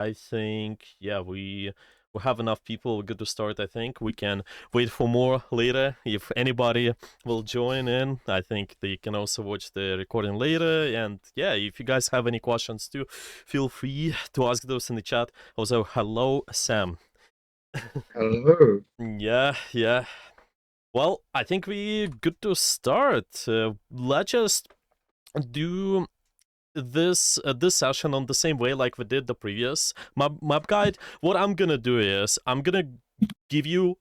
I think, yeah, we have enough people. We're good to start. I think we can wait for more later. If anybody will join in, I think they can also watch the recording later. And yeah, if you guys have any questions too, feel free to ask those in the chat. Also, hello, Sam. Hello. Yeah, yeah. Well, I think we good to start. Let's just do this session on the same way like we did the previous map guide. What I'm gonna do is I'm gonna give you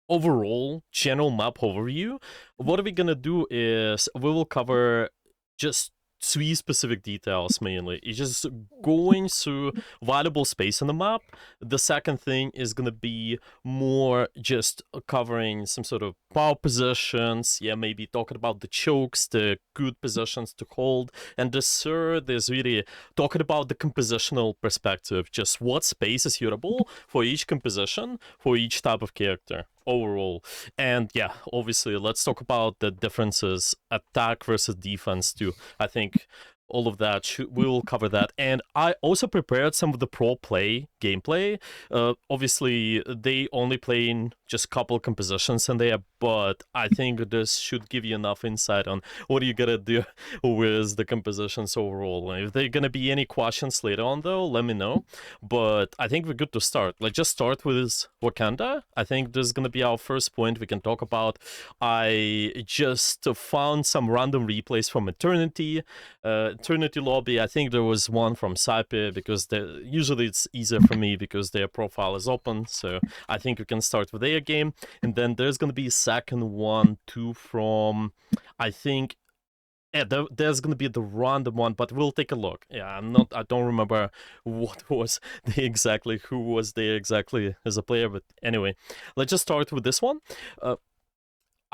overall general map overview. What we're gonna do is we will cover just three specific details mainly. It's just going through valuable space on the map. The second thing is gonna be more just covering some sort of power positions. Yeah, maybe talking about the chokes, the good positions to hold. And the third is really talking about the compositional perspective, just what space is suitable for each composition, for each type of character overall. And yeah, obviously, let's talk about the differences attack versus defense too. I think all of that we will cover that. And I also prepared some of the pro play gameplay. Obviously, they only play in just a couple compositions in there, but I think this should give you enough insight on what you gotta do with the compositions overall. If there are gonna be any questions later on, though, let me know. But I think we're good to start. Let's just start with Wakanda. I think this is gonna be our first point we can talk about. I just found some random replays from Eternity Lobby. I think there was one from Saipe because usually it's easier for me because their profile is open. So I think we can start with their game, and then there's gonna be a second one too from, I think, yeah, there's gonna be the random one, but we'll take a look. Yeah, I don't remember what was who was there exactly as a player, but anyway, let's just start with this one.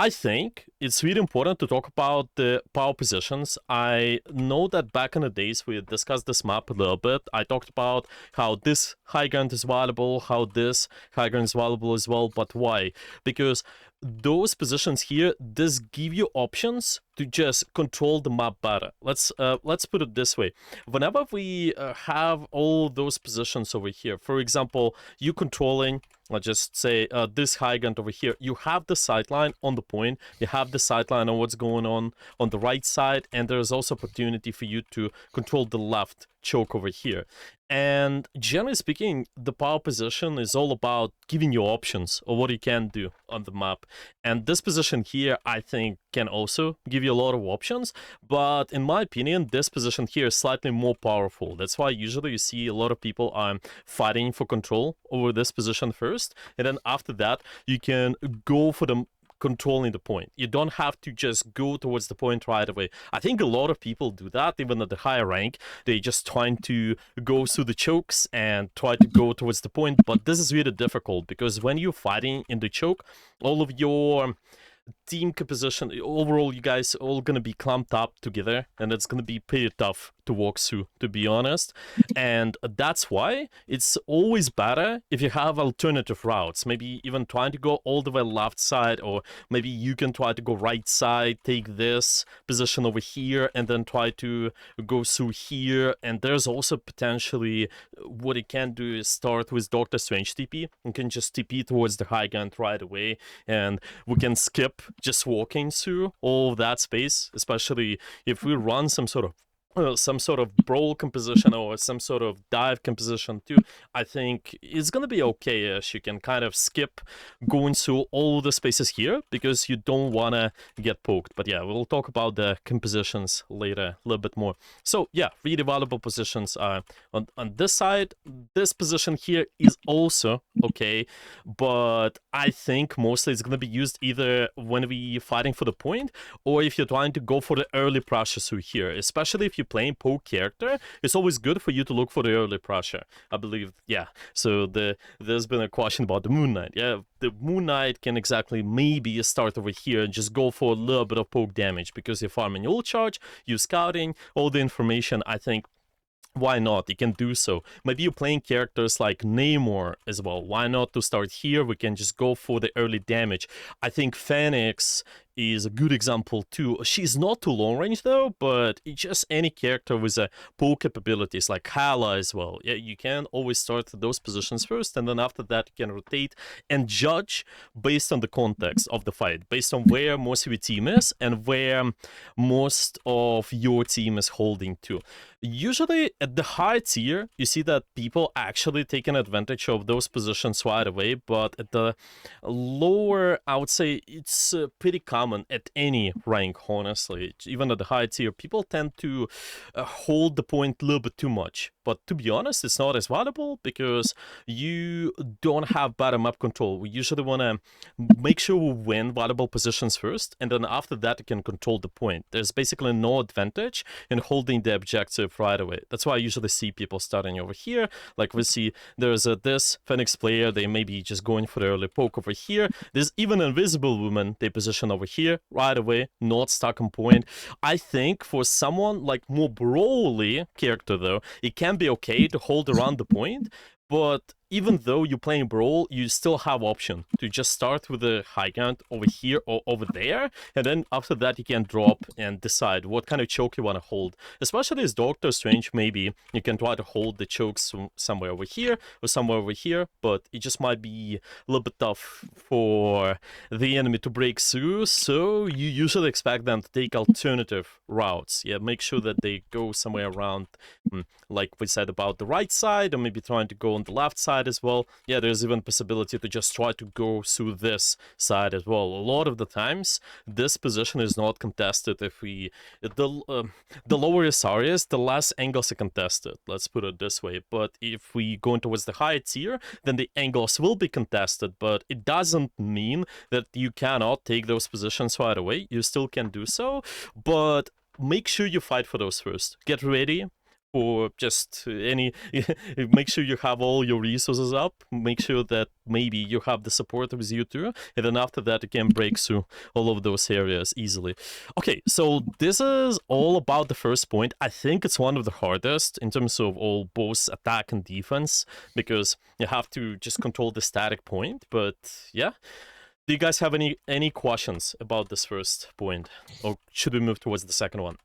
I think it's really important to talk about the power positions. I know that back in the days we discussed this map a little bit. I talked about how this high ground is valuable, how this high ground is valuable as well, but why? Because those positions here, this give you options to just control the map better. Let's put it this way. Whenever we have all those positions over here, for example, you controlling, let's just say this high ground over here, you have the sightline on the point, you have the sightline on what's going on the right side, and there's also opportunity for you to control the left choke over here. And generally speaking, the power position is all about giving you options of what you can do on the map. And this position here, I think, can also give you a lot of options. But in my opinion, this position here is slightly more powerful. That's why usually you see a lot of people fighting for control over this position first. And then after that, you can go for the controlling the point. You don't have to just go towards the point right away. I think a lot of people do that, even at the higher rank. They just trying to go through the chokes and try to go towards the point, but this is really difficult because when you're fighting in the choke, all of your team composition overall, you guys all gonna be clumped up together, and it's gonna be pretty tough to walk through, to be honest. And that's why it's always better if you have alternative routes, maybe even trying to go all the way left side, or maybe you can try to go right side, take this position over here, and then try to go through here. And there's also potentially what you can do is start with Doctor Strange TP. You can just TP towards the high ground right away, and we can skip just walking through all of that space, especially if we run some sort of brawl composition or some sort of dive composition too. I think it's gonna be okay-ish. You can kind of skip going through all the spaces here because you don't wanna get poked. But yeah, we'll talk about the compositions later a little bit more. So yeah, really valuable positions are on this side. This position here is also okay, but I think mostly it's gonna be used either when we fighting for the point or if you're trying to go for the early pressure through here, especially if you're playing poke character. It's always good for you to look for the early pressure, I believe. Yeah, so there's been a question about the Moon Knight. Yeah, the Moon Knight can exactly maybe start over here and just go for a little bit of poke damage because you're farming ult charge, you're scouting, all the information. I think why not? You can do so. Maybe you're playing characters like Namor as well. Why not to start here? We can just go for the early damage. I think Phoenix is a good example too. She's not too long range though, but just any character with a poke capabilities like Hala as well. Yeah, you can always start those positions first, and then after that you can rotate and judge based on the context of the fight, based on where most of your team is and where most of your team is holding to. Usually at the high tier, you see that people actually taking advantage of those positions right away, but at the lower, I would say it's pretty common at any rank, honestly. Even at the high tier, people tend to hold the point a little bit too much. But to be honest, it's not as valuable because you don't have bottom up control. We usually want to make sure we win valuable positions first, and then after that, you can control the point. There's basically no advantage in holding the objective right away. That's why I usually see people starting over here. Like we see there's this Phoenix player, they may be just going for the early poke over here. There's even Invisible Woman, they position over here right away, not stuck on point. I think for someone like more Broly character though, it can be okay to hold around the point, but even though you're playing Brawl, you still have option to just start with the high ground over here or over there, and then after that you can drop and decide what kind of choke you want to hold. Especially as Doctor Strange, maybe you can try to hold the chokes somewhere over here or somewhere over here, but it just might be a little bit tough for the enemy to break through, so you usually expect them to take alternative routes. Yeah, make sure that they go somewhere around, like we said, about the right side, or maybe trying to go on the left side as well. Yeah, there's even possibility to just try to go through this side as well. A lot of the times, this position is not contested. If we the lower your areas, the less angles are contested. Let's put it this way. But if we go towards the higher tier, then the angles will be contested. But it doesn't mean that you cannot take those positions right away. You still can do so, but make sure you fight for those first. Get ready for just any make sure you have all your resources up, make sure that maybe you have the support with you too, and then after that you can break through all of those areas easily. Okay, so this is all about the first point. I think it's one of the hardest in terms of all both attack and defense, because you have to just control the static point. But yeah, do you guys have any questions about this first point, or should we move towards the second one?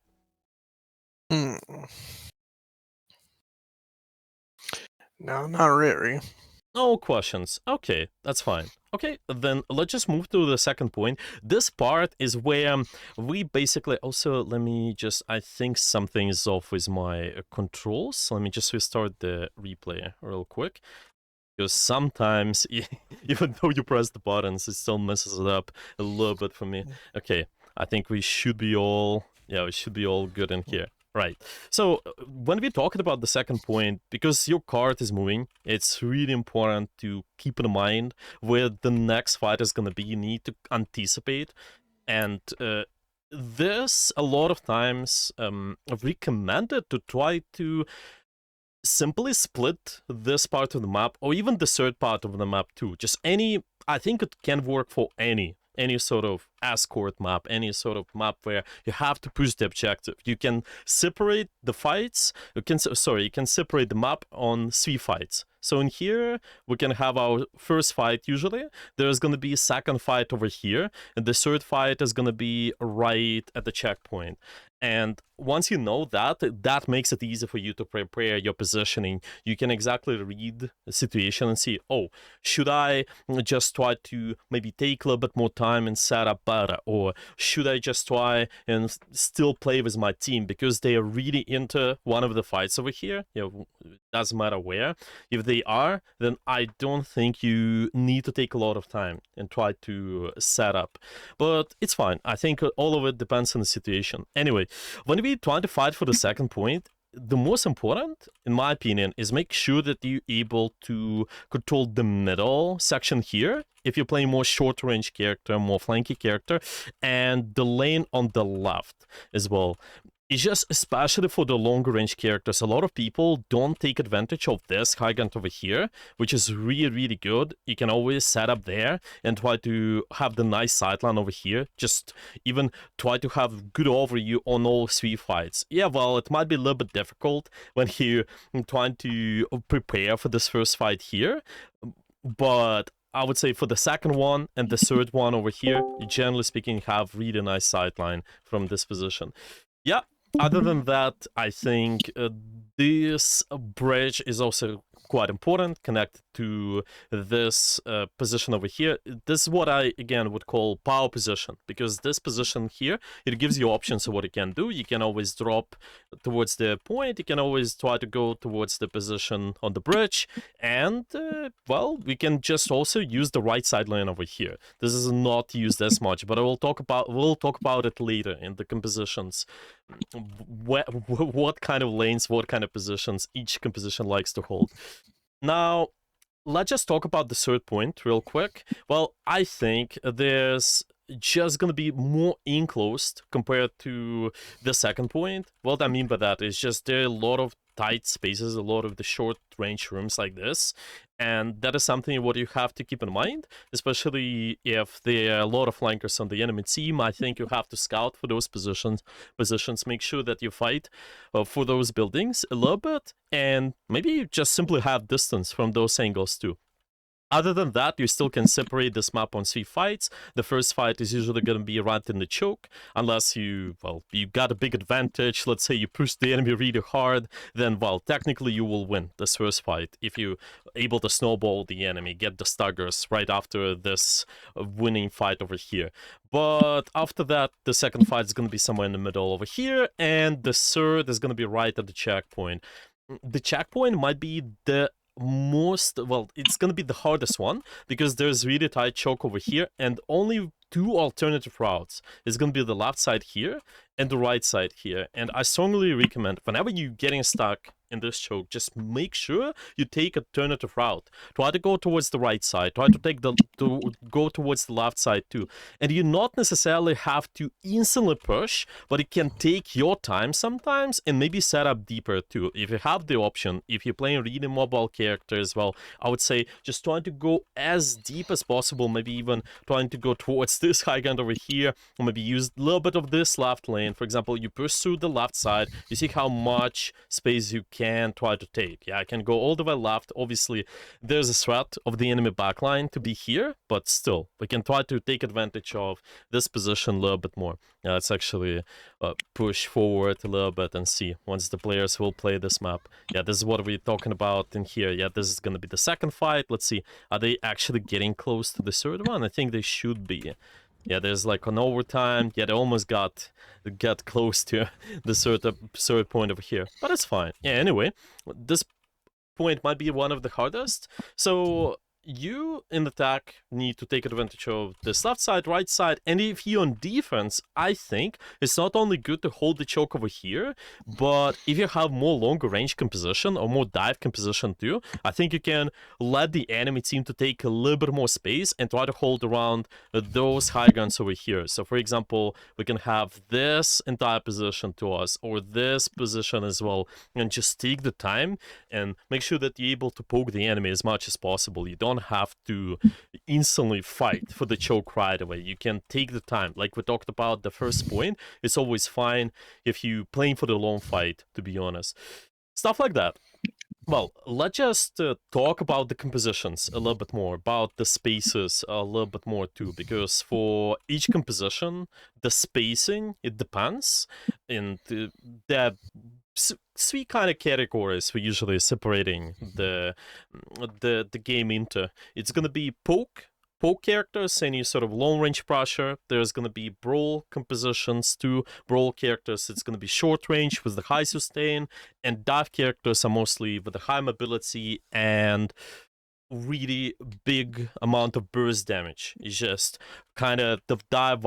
No, not really. No questions. Okay, that's fine. Okay, then let's just move to the second point. This part is where we basically also, let me just, I think something is off with my controls. Let me just restart the replay real quick. Because sometimes, even though you press the buttons, it still messes it up a little bit for me. Okay, I think we should be all, yeah, we should be all good in here. Right. So when we're talking about the second point, because your card is moving, it's really important to keep in mind where the next fight is going to be. You need to anticipate. And this, a lot of times, recommended to try to simply split this part of the map, or even the third part of the map too. Just any, I think it can work for any sort of escort map, any sort of map where you have to push the objective. You can separate the fights, you can separate the map on 3 fights. So in here, we can have our first fight usually. There's going to be a second fight over here, and the third fight is going to be right at the checkpoint. And once you know that, that makes it easy for you to prepare your positioning. You can exactly read the situation and see, oh, should I just try to maybe take a little bit more time and set up better? Or should I just try and still play with my team because they are really into one of the fights over here? You know, it doesn't matter where. If they are, then I don't think you need to take a lot of time and try to set up. But it's fine. I think all of it depends on the situation. Anyway, when we try to fight for the second point, the most important, in my opinion, is make sure that you're able to control the middle section here, if you're playing more short-range character, more flanky character, and the lane on the left as well. It's just, especially for the longer range characters, a lot of people don't take advantage of this high ground over here, which is really, really good. You can always set up there and try to have the nice sideline over here. Just even try to have good overview on all 3 fights. Yeah, well, it might be a little bit difficult when you're trying to prepare for this first fight here, but I would say for the second one and the third one over here, you generally speaking have really nice sideline from this position. Yeah, other than that, I think this bridge is also quite important, connected to this position over here. This is what I, again, would call power position, because this position here, it gives you options of what you can do. You can always drop towards the point, you can always try to go towards the position on the bridge, and, well, we can just also use the right side lane over here. This is not used as much, but we'll talk about it later in the compositions. What kind of lanes, what kind of positions each composition likes to hold. Now, let's just talk about the third point real quick. Well, I think there's just gonna be more enclosed compared to the second point. What I mean by that is just there are a lot of tight spaces, a lot of the short range rooms like this, and that is something what you have to keep in mind, especially if there are a lot of flankers on the enemy team. I think you have to scout for those positions, make sure that you fight for those buildings a little bit, and maybe just simply have distance from those angles too. Other than that, you still can separate this map on 3 fights. The first fight is usually going to be right in the choke, unless you got a big advantage. Let's say you push the enemy really hard, then, well, technically you will win this first fight if you're able to snowball the enemy, get the staggers right after this winning fight over here. But after that, the second fight is going to be somewhere in the middle over here, and the third is going to be right at the checkpoint. The checkpoint might be the it's gonna be the hardest one, because there's really tight choke over here, and only 2 alternative routes. It's gonna be the left side here and the right side here. And I strongly recommend, whenever you're getting stuck in this choke, just make sure you take alternative route. Try to go towards the right side, try to go towards the left side too. And you not necessarily have to instantly push, but it can take your time sometimes, and maybe set up deeper too. If you have the option, if you're playing really mobile characters, well, I would say just trying to go as deep as possible, maybe even trying to go towards this high ground over here, or maybe use a little bit of this left lane. For example, you push through the left side, you see how much space you can try to take. Yeah, I can go all the way left. Obviously, there's a threat of the enemy backline to be here, but still, we can try to take advantage of this position a little bit more. Yeah, let's actually push forward a little bit and see once the players will play this map. Yeah, this is what we're talking about in here. Yeah, this is gonna be the second fight. Let's see, are they actually getting close to the third one? I think they should be. Yeah, there's like an overtime. Yeah, they almost got close to the third point over here, but it's fine. Yeah, anyway, this point might be one of the hardest. So you in attack need to take advantage of this left side, right side, and if you're on defense, I think it's not only good to hold the choke over here, but if you have more longer range composition or more dive composition too, I think you can let the enemy team to take a little bit more space and try to hold around those high grounds over here. So for example, we can have this entire position to us, or this position as well, and just take the time and make sure that you're able to poke the enemy as much as possible. You don't have to instantly fight for the choke right away. You can take the time. Like we talked about the first point, it's always fine if you playing for the long fight, to be honest. Stuff like that. Well, let's just talk about the compositions a little bit more, about the spaces a little bit more too, because for each composition, the spacing, it depends, and the 3 kind of categories we're usually separating the game into. It's gonna be poke characters, any sort of long range pressure. There's gonna be brawl compositions too. Brawl characters, it's gonna be short range with the high sustain, and dive characters are mostly with the high mobility and really big amount of burst damage. It's just kind of the dive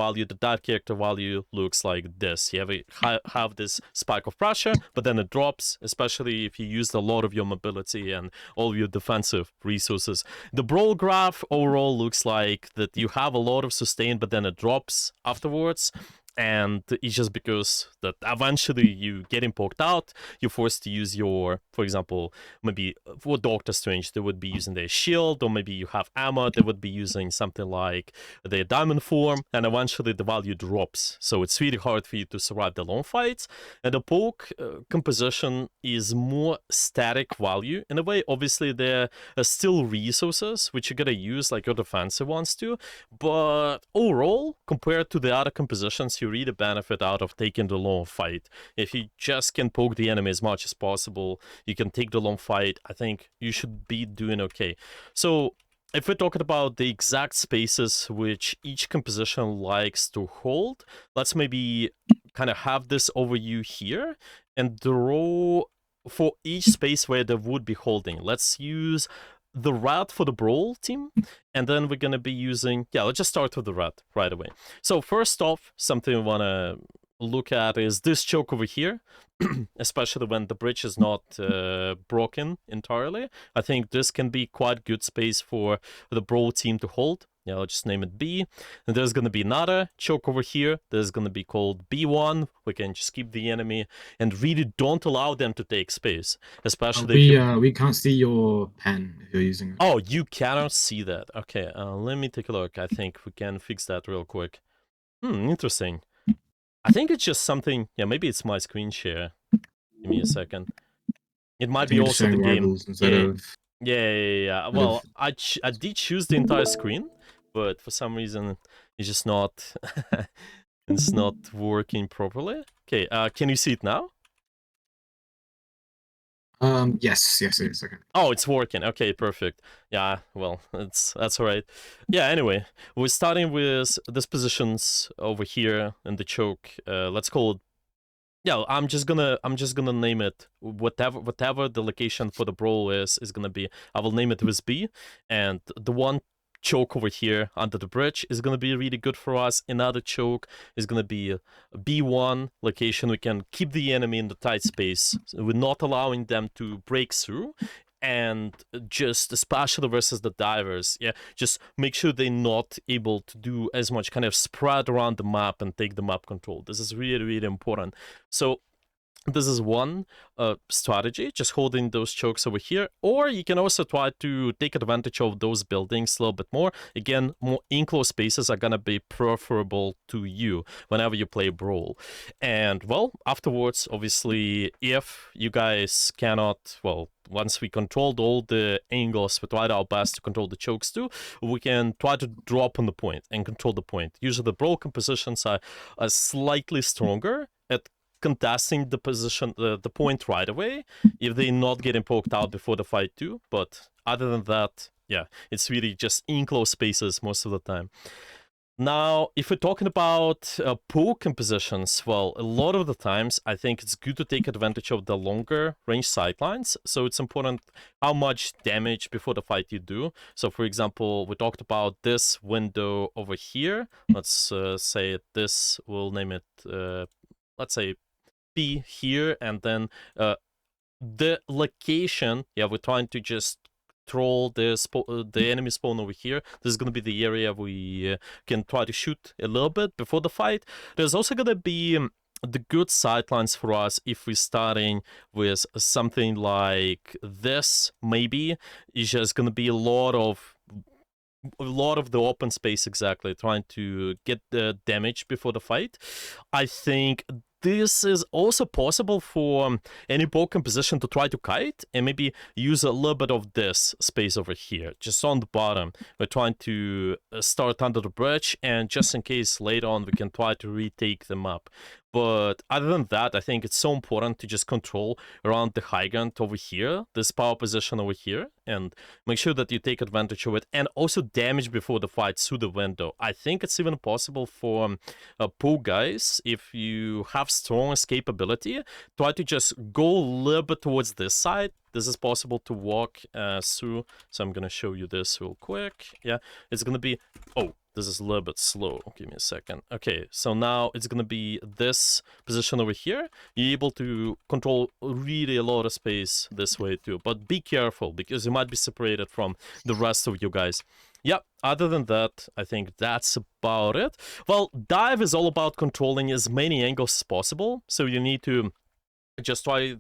character value looks like this. You have this spike of pressure, but then it drops, especially if you used a lot of your mobility and all of your defensive resources. The brawl graph overall looks like that you have a lot of sustain, but then it drops afterwards. And it's just because that eventually you getting poked out, you're forced to use your, for example, maybe for Doctor Strange, they would be using their shield, or maybe you have armor, they would be using something like their diamond form, and eventually the value drops. So it's really hard for you to survive the long fights. And the poke composition is more static value in a way. Obviously, there are still resources which you gotta use, like your defensive ones too. But overall, compared to the other compositions, you really benefit out of taking the long fight. If you just can poke the enemy as much as possible, you can take the long fight, I think you should be doing okay. So if we're talking about the exact spaces which each composition likes to hold, let's maybe kind of have this overview here and draw for each space where they would be holding. Let's use the rat for the brawl team, and then we're gonna be using, let's just start with the rat right away. So first off, something we wanna look at is this choke over here, especially when the bridge is not broken entirely. I think this can be quite good space for the brawl team to hold. I'll just name it B. And there's going to be another choke over here. There's going to be called B1. We can just keep the enemy and really don't allow them to take space. Especially we can't see your pen if you're using it. Oh, you cannot see that. Okay, let me take a look. I think we can fix that real quick. Interesting. I think it's just something... Yeah, maybe it's my screen share. Give me a second. It might be also the game. Yeah. Well, I did choose the entire screen, but for some reason it's just not it's not working properly. Okay, can you see it now? Yes, it is. Okay. Oh, it's working. Okay, perfect. Yeah, well, that's all right. Yeah, anyway, we're starting with these positions over here in the choke. Let's call it... Yeah, I'm just gonna name it whatever the location for the brawl is gonna be. I will name it with B, and the one choke over here under the bridge is gonna be really good for us. Another choke is gonna be a B1 location. We can keep the enemy in the tight space. So we're not allowing them to break through. And just especially versus the divers, just make sure they're not able to do as much kind of spread around the map and take the map control. This is really, really important. So this is one strategy, just holding those chokes over here. Or you can also try to take advantage of those buildings a little bit more. Again, more enclosed spaces are gonna be preferable to you whenever you play Brawl. And, well, afterwards, obviously, if you guys cannot, well, once we controlled all the angles, we tried our best to control the chokes too, we can try to drop on the point and control the point. Usually the Brawl compositions are slightly stronger at contesting the position, the point right away, if they're not getting poked out before the fight too. But other than that, it's really just enclosed spaces most of the time. Now, if we're talking about poke compositions, well, a lot of the times I think it's good to take advantage of the longer range sightlines. So it's important how much damage before the fight you do. So for example, we talked about this window over here. Let's say this, we'll name it, let's say P here, and then the location, we're trying to just troll the enemy spawn over here. This is going to be the area we can try to shoot a little bit before the fight. There's also going to be the good sightlines for us if we're starting with something like this. Maybe it's just going to be a lot of the open space, exactly, trying to get the damage before the fight. I think this is also possible for any ball composition to try to kite and maybe use a little bit of this space over here, just on the bottom. We're trying to start under the bridge, and just in case later on we can try to retake them up. But other than that, I think it's so important to just control around the high ground over here, this power position over here, and make sure that you take advantage of it, and also damage before the fight through the window. I think it's even possible for pool guys, if you have strong escapability, try to just go a little bit towards this side. This is possible to walk through, so I'm gonna show you this real quick. It's gonna be... Oh, this is a little bit slow. Give me a second. Okay, so now it's gonna be this position over here. You're able to control really a lot of space this way too, but be careful, because you might be separated from the rest of you guys. Yep, other than that, I think that's about it. Well, dive is all about controlling as many angles as possible, so you need to just try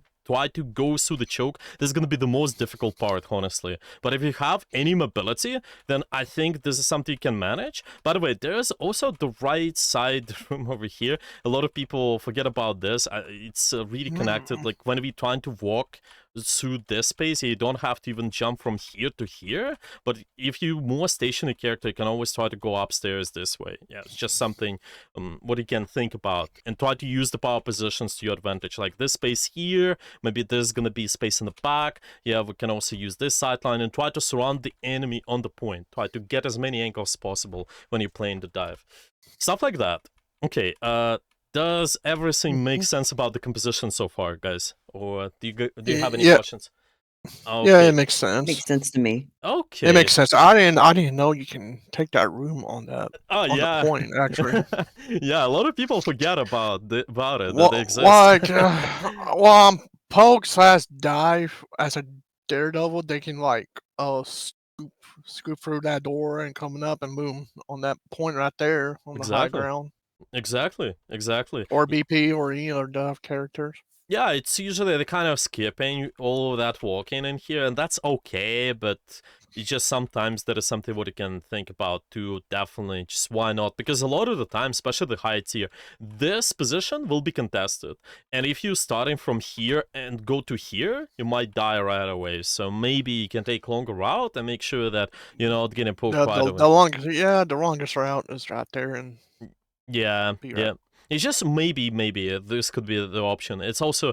to go through the choke. This is going to be the most difficult part, honestly. But if you have any mobility, then I think this is something you can manage. By the way, there's also the right side room over here. A lot of people forget about this. It's really connected. Like when we're trying to walk through this space, you don't have to even jump from here to here. But if you're more stationary character, you can always try to go upstairs this way. Yeah, it's just something what you can think about. And try to use the power positions to your advantage. Like this space here, maybe there's gonna be space in the back. Yeah, we can also use this sideline and try to surround the enemy on the point. Try to get as many angles as possible when you're playing the dive. Stuff like that. Okay, does everything make sense about the composition so far, guys? Or do you have any questions? Okay. Yeah, it makes sense. Makes sense to me. Okay. It makes sense. I didn't know you can take that room on that. Oh on yeah. the point, actually. Yeah, a lot of people forget about it. That Well, it exists. like, poke / dive as a daredevil, they can like scoop through that door and coming up and boom on that point right there on the high Exactly. ground. Exactly. Or BP or any other dive characters. Yeah, it's usually the kind of skipping all of that walking in here, and that's okay, but it's just sometimes there is something what you can think about too, definitely, just why not? Because a lot of the time, especially the high tier, this position will be contested, and if you're starting from here and go to here, you might die right away, so maybe you can take longer route and make sure that you're not getting poked right away. The longest route is right there, and yeah, be yeah. right. It's just maybe this could be the option. It's also,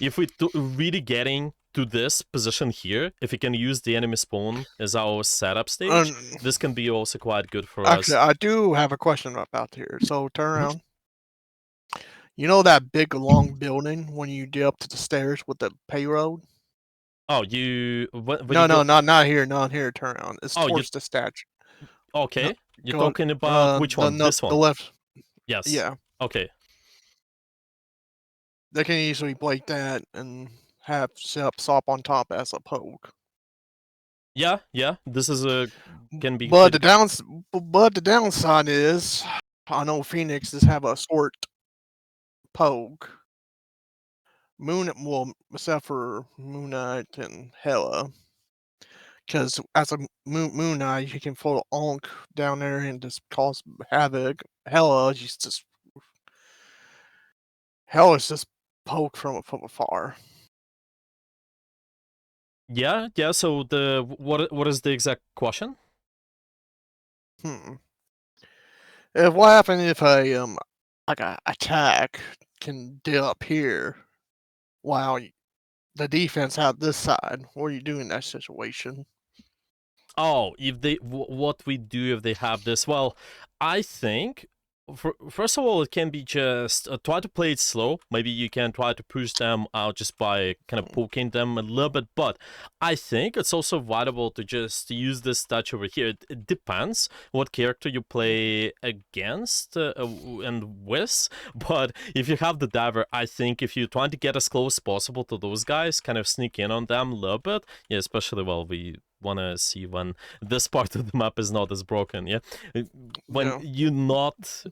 if we really getting to this position here, if we can use the enemy spawn as our setup stage, this can be also quite good for us. Actually, I do have a question about here. So turn around. You know that big long building when you get up to the stairs with the pay road? Oh, you... No, not here, not here. Turn around. It's towards the statue. Okay, No, you're talking about which one? This one? The left. Yes. Yeah. Okay. They can easily break that and have SOP on top as a poke. Yeah, this is can be... But the downside is, I know Phoenix does have a short poke. Except for Moon Knight and Hela. Because as a Moon Knight, you can float Onk down there and just cause havoc. Hela's just poke from afar. Yeah, so what is the exact question? What happened if a attack can get up here while the defense out this side? What do you do in that situation? Oh, if they what we do if they have this? Well, I think first of all, it can be just try to play it slow. Maybe you can try to push them out just by kind of poking them a little bit. But I think it's also viable to just use this touch over here. It depends what character you play against and with. But if you have the diver, I think if you're trying to get as close as possible to those guys, kind of sneak in on them a little bit. Yeah, especially we want to see when this part of the map is not as broken. Yeah, when you're not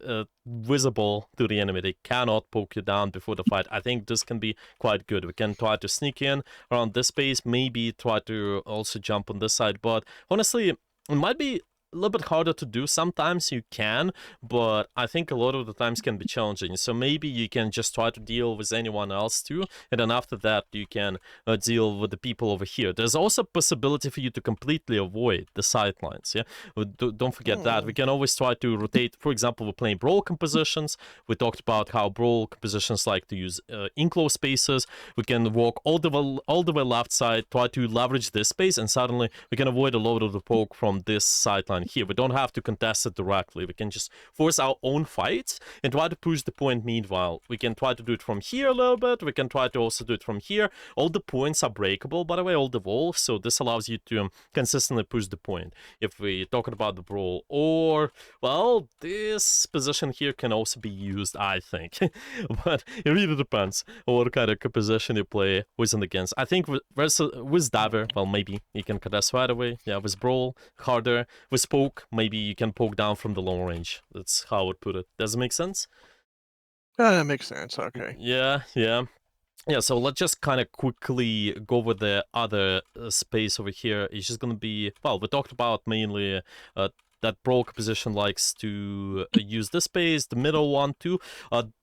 visible to the enemy, they cannot poke you down before the fight. I think this can be quite good. We can try to sneak in around this space, maybe try to also jump on this side, but honestly it might be a little bit harder to do. Sometimes you can, but I think a lot of the times can be challenging. So maybe you can just try to deal with anyone else too, and then after that you can deal with the people over here. There's also a possibility for you to completely avoid the sidelines. Yeah, don't forget that. We can always try to rotate. For example, we're playing brawl compositions. We talked about how brawl compositions like to use enclosed spaces. We can walk all the way left side, try to leverage this space, and suddenly we can avoid a lot of the poke from this sideline sideline here. We don't have to contest it directly. We can just force our own fights and try to push the point meanwhile. We can try to do it from here a little bit. We can try to also do it from here. All the points are breakable, by the way, all the walls, so this allows you to consistently push the point. If we're talking about the brawl, or, well, this position here can also be used, I think. But it really depends on what kind of position you play with and against. I think with Diver, well, maybe you can contest right away. Yeah, with Brawl, harder. With Poke, maybe you can poke down from the long range. That's how I would put it. Does it make sense? That makes sense. Okay. Yeah. Yeah, so let's just kind of quickly go over the other space over here. It's just going to be, well, we talked about mainly that Brawl position likes to use this space, the middle one too.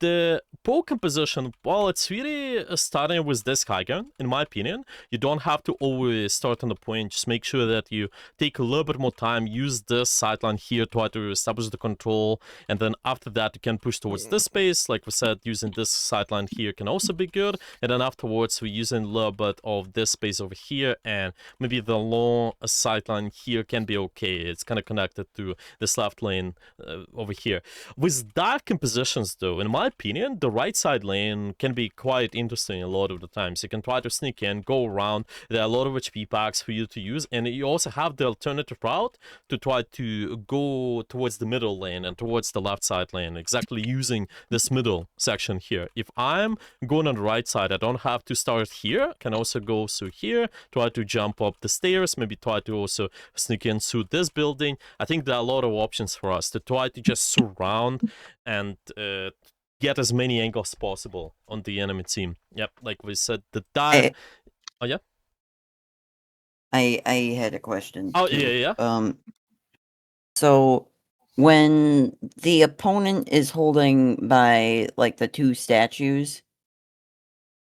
The Brawl composition, well, it's really starting with this high ground, in my opinion. You don't have to always start on the point. Just make sure that you take a little bit more time, use this sideline here, try to establish the control, and then after that you can push towards this space. Like we said, using this sideline here can also be good, and then afterwards we're using a little bit of this space over here, and maybe the long sideline here can be okay. It's kind of connected to this left lane over here. With dark compositions though, in my opinion, the right side lane can be quite interesting a lot of the times. You can try to sneak in, go around. There are a lot of HP packs for you to use, and you also have the alternative route to try to go towards the middle lane and towards the left side lane, exactly using this middle section here. If I'm going on the right side, I don't have to start here. I can also go through here, try to jump up the stairs, maybe try to also sneak in through this building. I think there are a lot of options for us to try to just surround and get as many angles possible on the enemy team. Yep, like we said, the dive. Oh yeah. I had a question. Oh too. yeah. So when the opponent is holding by like the two statues,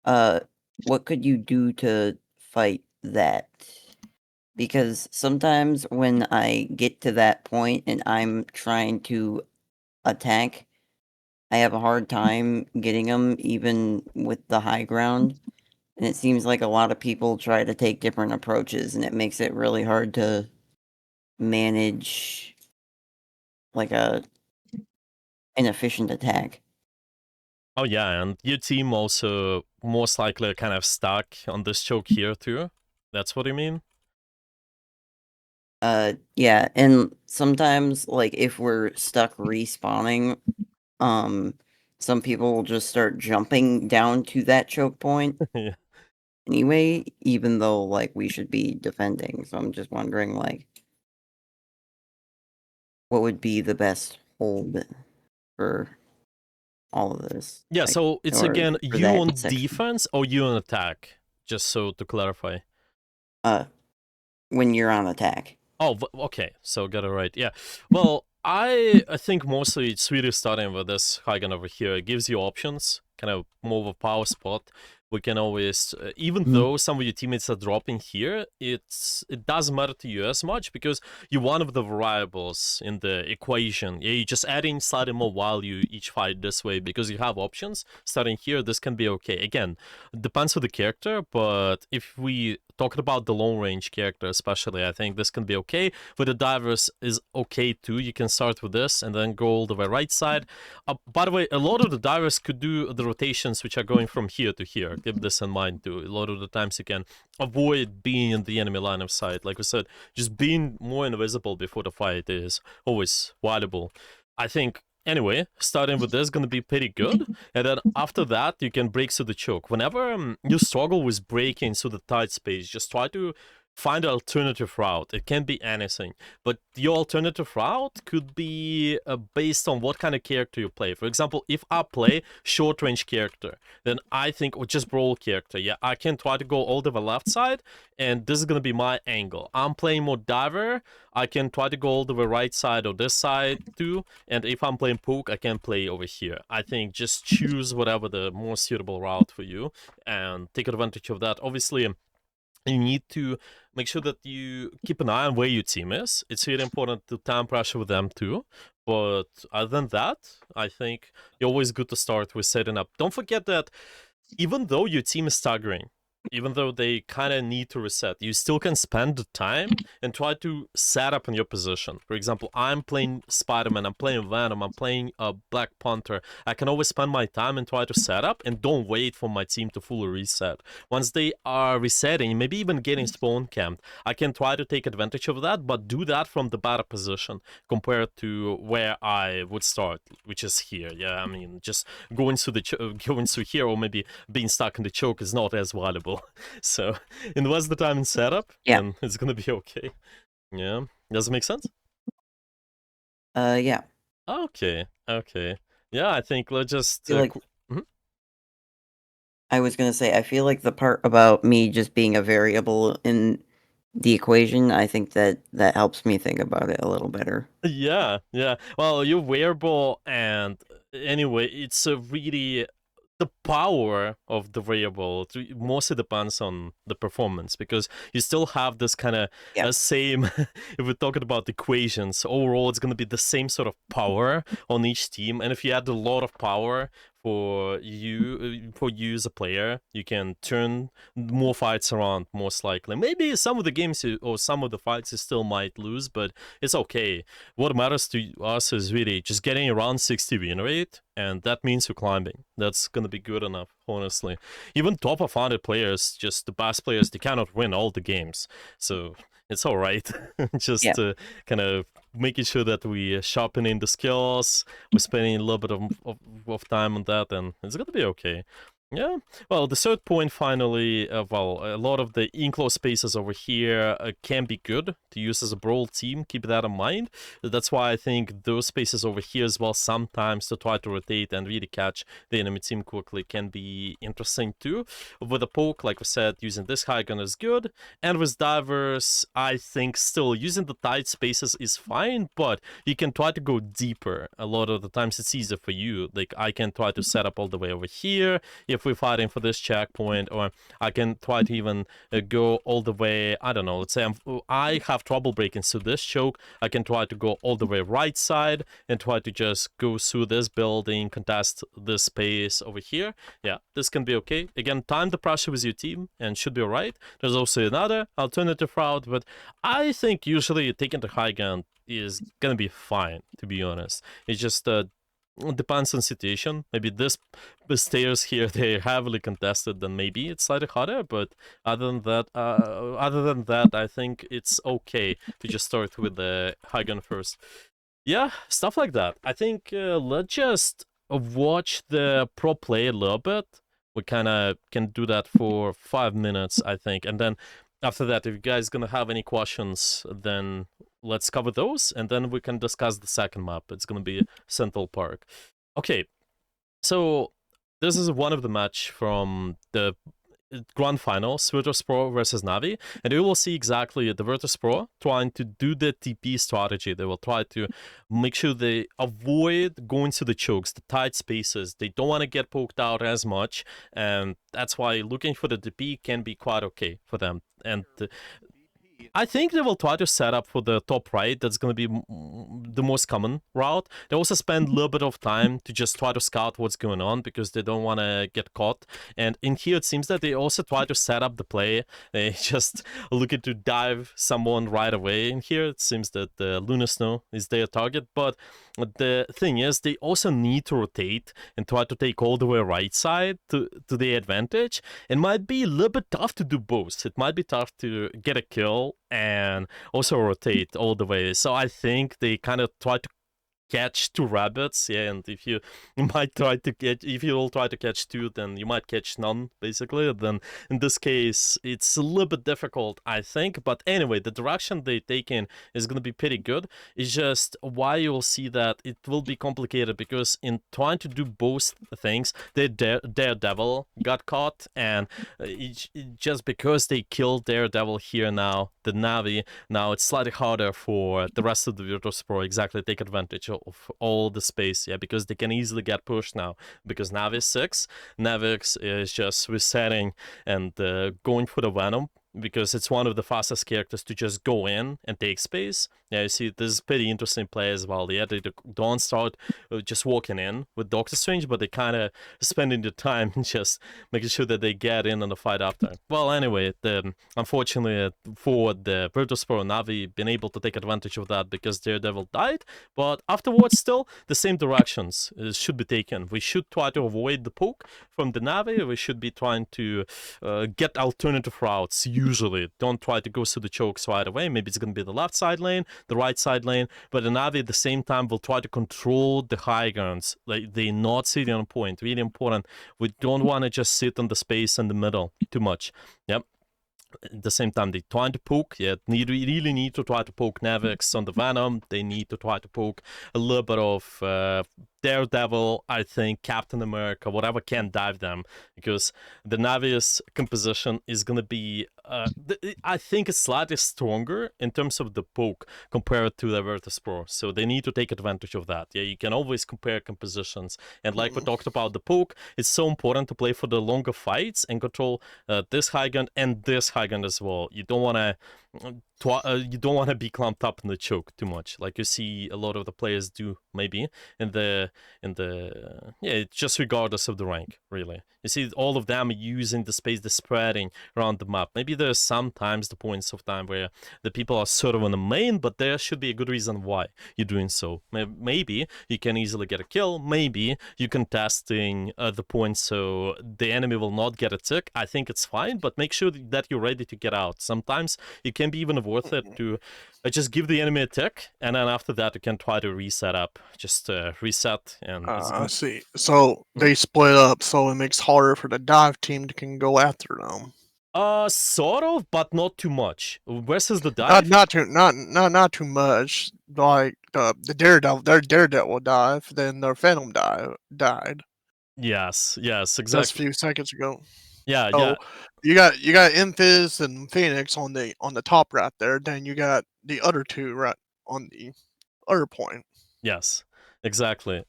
what could you do to fight that? Because sometimes when I get to that point and I'm trying to attack, I have a hard time getting them, even with the high ground. And it seems like a lot of people try to take different approaches, and it makes it really hard to manage like an efficient attack. Oh yeah, and your team also most likely kind of stuck on this choke here too. That's what you mean? Yeah, and sometimes like if we're stuck respawning, some people will just start jumping down to that choke point Yeah. anyway, even though like we should be defending. So I'm just wondering like what would be the best hold for all of this? Yeah, like, so it's or again for you that on section. defense or you on attack? Just so to clarify. When you're on attack. Oh, okay, so got it right. Yeah. Well, I think mostly it's really starting with this Hagen over here. It gives you options, kind of more of a power spot. We can always, even though some of your teammates are dropping here, it doesn't matter to you as much because you're one of the variables in the equation. Yeah, you're just adding slightly more value each fight this way because you have options. Starting here, this can be okay. Again, depends on the character, but if we talking about the long range character especially, I think this can be okay. With the divers is okay too. You can start with this and then go all the way right side. By the way, a lot of the divers could do the rotations which are going from here to here. Keep this in mind too. A lot of the times you can avoid being in the enemy line of sight. Like we said, just being more invisible before the fight is always valuable. I think anyway, starting with this is going to be pretty good. And then after that, you can break through the choke. Whenever you struggle with breaking through the tight space, just try to find an alternative route. It can be anything. But your alternative route could be based on what kind of character you play. For example, if I play short range character, then I think, or just brawl character, yeah, I can try to go all to the left side, and this is going to be my angle. I'm playing more diver, I can try to go all to the right side or this side too, and if I'm playing poke, I can play over here. I think just choose whatever the more suitable route for you and take advantage of that. Obviously, you need to make sure that you keep an eye on where your team is. It's really important to time pressure with them too. But other than that, I think you're always good to start with setting up. Don't forget that even though your team is staggering, even though they kind of need to reset, you still can spend the time and try to set up in your position. For example, I'm playing Spider-Man, I'm playing Venom, I'm playing Black Panther. I can always spend my time and try to set up and don't wait for my team to fully reset. Once they are resetting, maybe even getting spawn camped, I can try to take advantage of that, but do that from the better position compared to where I would start, which is here. Yeah, I mean, just going through here, or maybe being stuck in the choke is not as valuable. So invest the time in setup, Yeah. and it's gonna be okay. Yeah, does it make sense? Yeah. Okay. Yeah, I think let's just. Feel like Mhm. I was gonna say, I feel like the part about me just being a variable in the equation, I think that helps me think about it a little better. Yeah. Well, you're wearable, and anyway, it's a really the power of the variable mostly depends on the performance, because you still have this kind of Yeah. same if we're talking about equations, overall it's going to be the same sort of power on each team, and if you add a lot of power for you as a player, you can turn more fights around most likely. Maybe some of the games or some of the fights you still might lose, but it's okay. What matters to us is really just getting around 60 win rate, and that means you're climbing. That's gonna be good enough, honestly. Even top of 100 players, just the best players, they cannot win all the games, so it's all right. Just kind of making sure that we sharpening the skills, we're spending a little bit of time on that, and it's gonna be okay. Yeah, well, the third point finally, well, a lot of the enclosed spaces over here can be good to use as a brawl team, keep that in mind. That's why I think those spaces over here as well, sometimes to try to rotate and really catch the enemy team quickly, can be interesting too. With a poke, like we said, using this high gun is good, and with divers, I think still using the tight spaces is fine, but you can try to go deeper. A lot of the times it's easier for you. Like, I can try to set up all the way over here if we're fighting for this checkpoint, or I can try to even go all the way, I don't know, let's say I have trouble breaking through this choke, I can try to go all the way right side and try to just go through this building, contest this space over here. Yeah, this can be okay. Again, time the pressure with your team and should be alright. There's also another alternative route, but I think usually taking the high ground is gonna be fine, to be honest. It's just depends on situation. Maybe the stairs here, they're heavily contested, then maybe it's slightly harder, but other than that, I think it's okay to just start with the high gun first. Yeah, stuff like that. I think let's just watch the pro play a little bit. We kind of can do that for 5 minutes, I think, and then after that, if you guys gonna have any questions, then let's cover those, and then we can discuss the second map. It's gonna be Central Park. Okay, so this is one of the match from the grand final, Virtus Pro versus Navi, and you will see exactly the Virtus Pro trying to do the TP strategy. They will try to make sure they avoid going to the chokes, the tight spaces. They don't want to get poked out as much, and that's why looking for the TP can be quite okay for them. And I think they will try to set up for the top right. That's going to be the most common route. They also spend a little bit of time to just try to scout what's going on, because they don't want to get caught. And in here, it seems that they also try to set up the play. They just looking to dive someone right away. In here, it seems that the Luna Snow is their target. But the thing is, they also need to rotate and try to take all the way right side to their advantage. It might be a little bit tough to do both. It might be tough to get a kill and also rotate all the way. So I think they kind of try to catch two rabbits, yeah, and if you might try to catch, if you will try to catch two, then you might catch none, basically. Then in this case, it's a little bit difficult, I think, but anyway, the direction they take in is going to be pretty good. It's just why you'll see that it will be complicated, because in trying to do both things, Daredevil got caught, and just because they killed Daredevil here now, the Navi, now it's slightly harder for the rest of the Virtus Pro exactly take advantage of all the space, yeah, because they can easily get pushed now, because Navi is 6, Navix is just resetting and going for the Venom, because it's one of the fastest characters to just go in and take space. Yeah, you see, this is pretty interesting play as well. Yeah, they don't start just walking in with Doctor Strange, but they kind of spending the time just making sure that they get in on the fight after. Well, anyway, unfortunately for the Virtus.pro, Navi been able to take advantage of that because Daredevil died, but afterwards still the same directions should be taken. We should try to avoid the poke from the Navi. We should be trying to get alternative routes. Usually don't try to go through the chokes right away. Maybe it's going to be the left side lane, the right side lane, but the Navi at the same time will try to control the high grounds. Like, they're not sitting on point. Really important. We don't want to just sit on the space in the middle too much. Yep. At the same time, they trying to poke. Yeah, really need to try to poke Navix on the Venom. They need to try to poke a little bit of Daredevil, I think, Captain America, whatever can dive them, because the Navi's composition is gonna be, I think, it's slightly stronger in terms of the poke compared to the Virtus.pro. So they need to take advantage of that. Yeah, you can always compare compositions, and like we talked about the poke, it's so important to play for the longer fights and control this high ground and this high ground as well. You don't want to be clumped up in the choke too much, like you see a lot of the players do, maybe in the yeah, just regardless of the rank, really. You see all of them using the space, the spreading around the map. Maybe there's sometimes the points of time where the people are sort of on the main, but there should be a good reason why you're doing so. Maybe you can easily get a kill. Maybe you're contesting the point so the enemy will not get a tick. I think it's fine, but make sure that you're ready to get out. Sometimes it can be even worth it to just give the enemy a tick, and then after that you can try to reset up. Just reset and I see. So they split up, so it makes harder for the dive team to can go after them. Sort of, but not too much. Versus the dive, Not too much. Like the Daredevil, their Daredevil dive, then their Phantom died yes, just a exactly. few seconds ago. Yeah, So you got Imphiz and Phoenix on the top right there. Then you got the other two right on the other point. yes, exactly.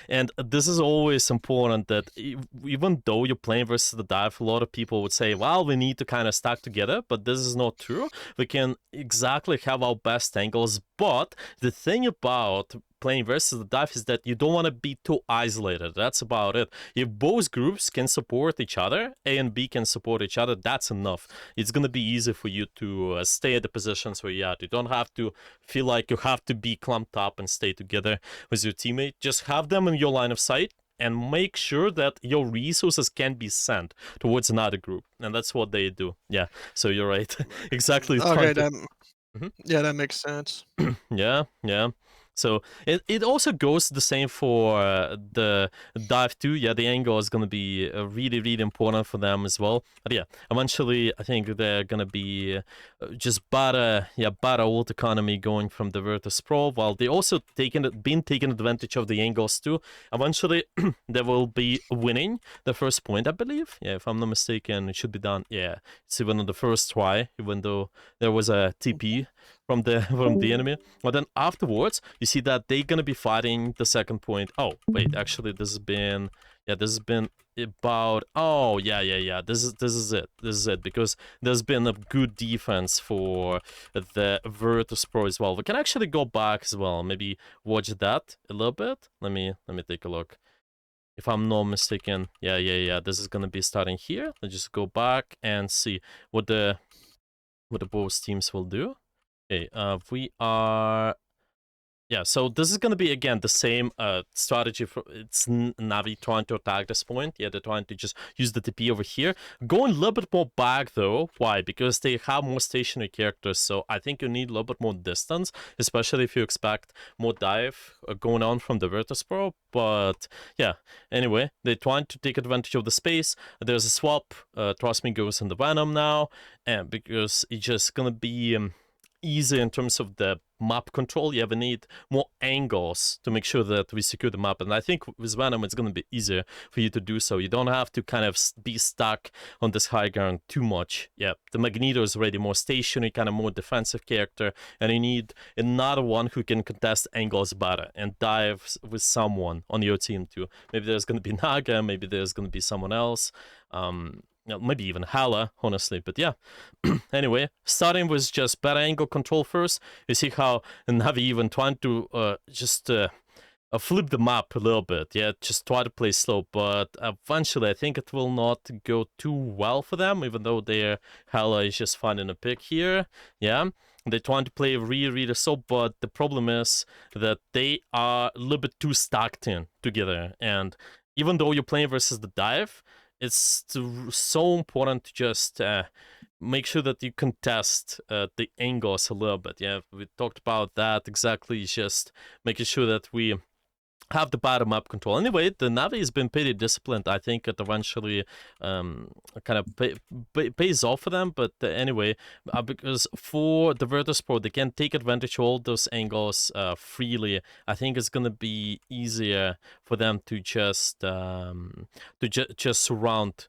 And this is always important that even though you're playing versus the dive, a lot of people would say, well, we need to kind of stack together, but this is not true. We can exactly have our best angles, but the thing about playing versus the dive is that you don't want to be too isolated. That's about it. If both groups can support each other, A and B can support each other, that's enough. It's going to be easy for you to stay at the positions where you're at. You don't have to feel like you have to be clumped up and stay together with your teammate. Just have them in your line of sight and make sure that your resources can be sent towards another group. And that's what they do. Yeah, so you're right. Exactly. Okay, Mhm. yeah, that makes sense. Yeah. So it also goes the same for the dive too. Yeah, the angle is gonna be really important for them as well. But yeah, eventually I think they're gonna be just better ult economy going from the Virtus.pro, while they also been taking advantage of the angles too. Eventually they will be winning the first point, I believe. Yeah, if I'm not mistaken, it should be done. Yeah, it's even on the first try, even though there was a TP from the enemy. But then afterwards, you see that they're gonna be fighting the second point. Oh wait, actually, this has been about. Oh yeah. This is it because there's been a good defense for the Virtus.pro as well. We can actually go back as well. Maybe watch that a little bit. Let me take a look. If I'm not mistaken, yeah. This is gonna be starting here. Let's just go back and see what the both teams will do. Okay, we are... Yeah, so this is going to be, again, the same strategy. It's Navi trying to attack this point. Yeah, they're trying to just use the TP over here. Going a little bit more back, though. Why? Because they have more stationary characters, so I think you need a little bit more distance, especially if you expect more dive going on from the Virtus.pro. But, yeah, anyway, they're trying to take advantage of the space. There's a swap. Trust me, goes in the Venom now, and because it's just going to be... easy in terms of the map control. You ever need more angles to make sure that we secure the map, and I think with Venom it's going to be easier for you to do so. You don't have to kind of be stuck on this high ground too much. Yeah, the Magneto is already more stationary, kind of more defensive character, and you need another one who can contest angles better and dive with someone on your team too. Maybe there's going to be Naga, maybe there's going to be someone else. maybe even Hala, honestly, but yeah. Anyway, starting with just better angle control first. You see how Navi even trying to just flip the map a little bit, yeah, just try to play slow, but eventually I think it will not go too well for them, even though their Hala is just finding a pick here, yeah. They're trying to play really slow, but the problem is that they are a little bit too stacked in together, and even though you're playing versus the dive, it's so important to just make sure that you contest the angles a little bit, yeah. We talked about that exactly, just making sure that we have the bottom up control. Anyway, the Navi has been pretty disciplined. I think it eventually kind of pays off for them. But anyway, because for the Virtus Pro, they can take advantage of all those angles freely. I think it's gonna be easier for them to just just surround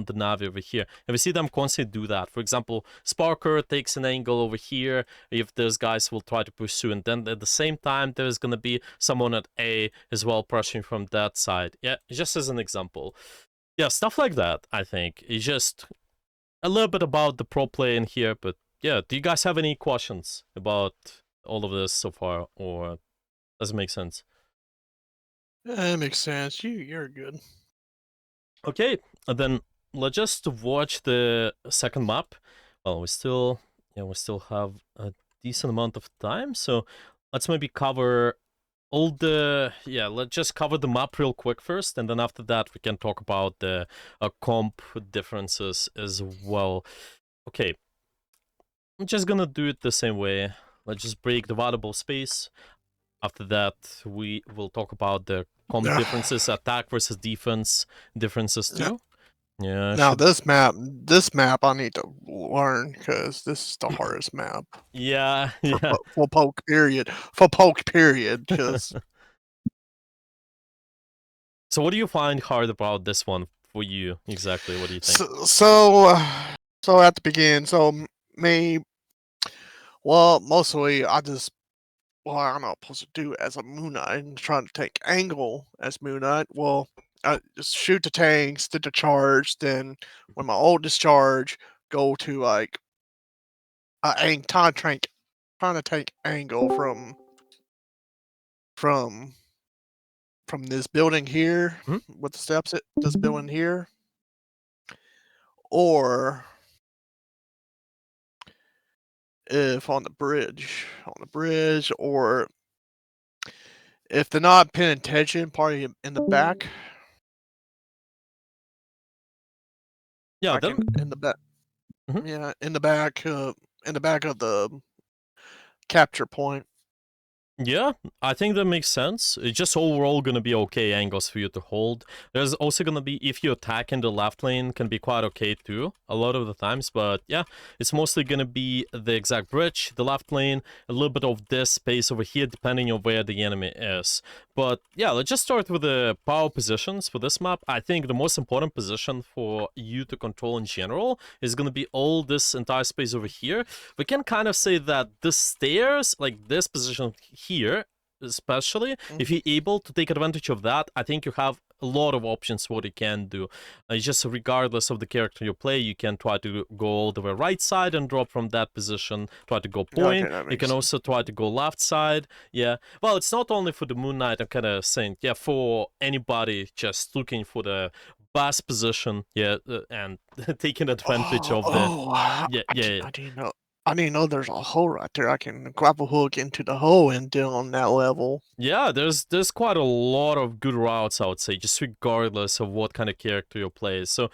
the Navi over here. And we see them constantly do that. For example, Sparker takes an angle over here if those guys will try to pursue, and then at the same time there's gonna be someone at A as well pressuring from that side. Yeah, just as an example. Yeah, stuff like that, I think. It's just a little bit about the pro play in here, but yeah, do you guys have any questions about all of this so far, or does it make sense? That makes sense. You're good. Okay, and then let's just watch the second map. Well, we still have a decent amount of time, so let's maybe cover all the let's just cover the map real quick first, and then after that we can talk about the comp differences as well. Okay, I'm just gonna do it the same way. Let's just break the valuable space. After that, we will talk about the comp differences, attack versus defense differences too. Yeah. Now this map I need to learn because this is the hardest map. Yeah. For poke period. For poke period, because. So, what do you find hard about this one for you exactly? What do you think? So at the beginning, mostly I just. Well, I'm not supposed to do as a Moon Knight and trying to take angle as Moon Knight. Well, I just shoot the tanks, did the charge, then when my ult discharge, go to like trying to take angle from this building here with the steps at this building here, or if on the bridge, or if they're not paying attention, probably in the back. Yeah, in the back. Yeah, in the back of the capture point. Yeah, I think that makes sense. It's just overall gonna be okay angles for you to hold. There's also gonna be, if you attack in the left lane, can be quite okay too, a lot of the times, but yeah, it's mostly gonna be the exact bridge, the left lane, a little bit of this space over here, depending on where the enemy is. But yeah, let's just start with the power positions for this map. I think the most important position for you to control in general is gonna be all this entire space over here. We can kind of say that the stairs, like this position here, especially, if you're able to take advantage of that, I think you have a lot of options what you can do. Just regardless of the character you play, you can try to go all the way right side and drop from that position, try to go point. You can also try to go left side. Yeah, well, it's not only for the Moon Knight, I'm kind of saying, yeah, for anybody just looking for the best position, yeah, and taking advantage of the I didn't know there's a hole right there. I can grapple hook into the hole and deal on that level. Yeah, there's quite a lot of good routes, I would say, just regardless of what kind of character you play. So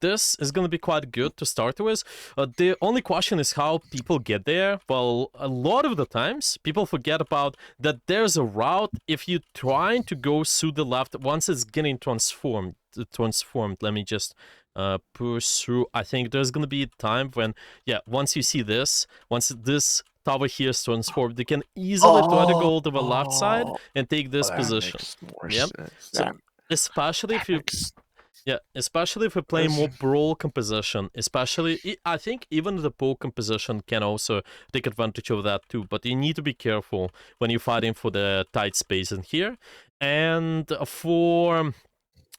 this is going to be quite good to start with. The only question is how people get there. Well, a lot of the times, people forget about that there's a route if you're trying to go through the left once it's getting transformed. Let me just push through. I think there's gonna be a time when, yeah, once you see this, once this tower here is transformed, they can easily try to go to the left side and take this position. Yep. So especially if you especially if you're playing more brawl composition, especially, I think even the brawl composition can also take advantage of that too, but you need to be careful when you're fighting for the tight space in here. And for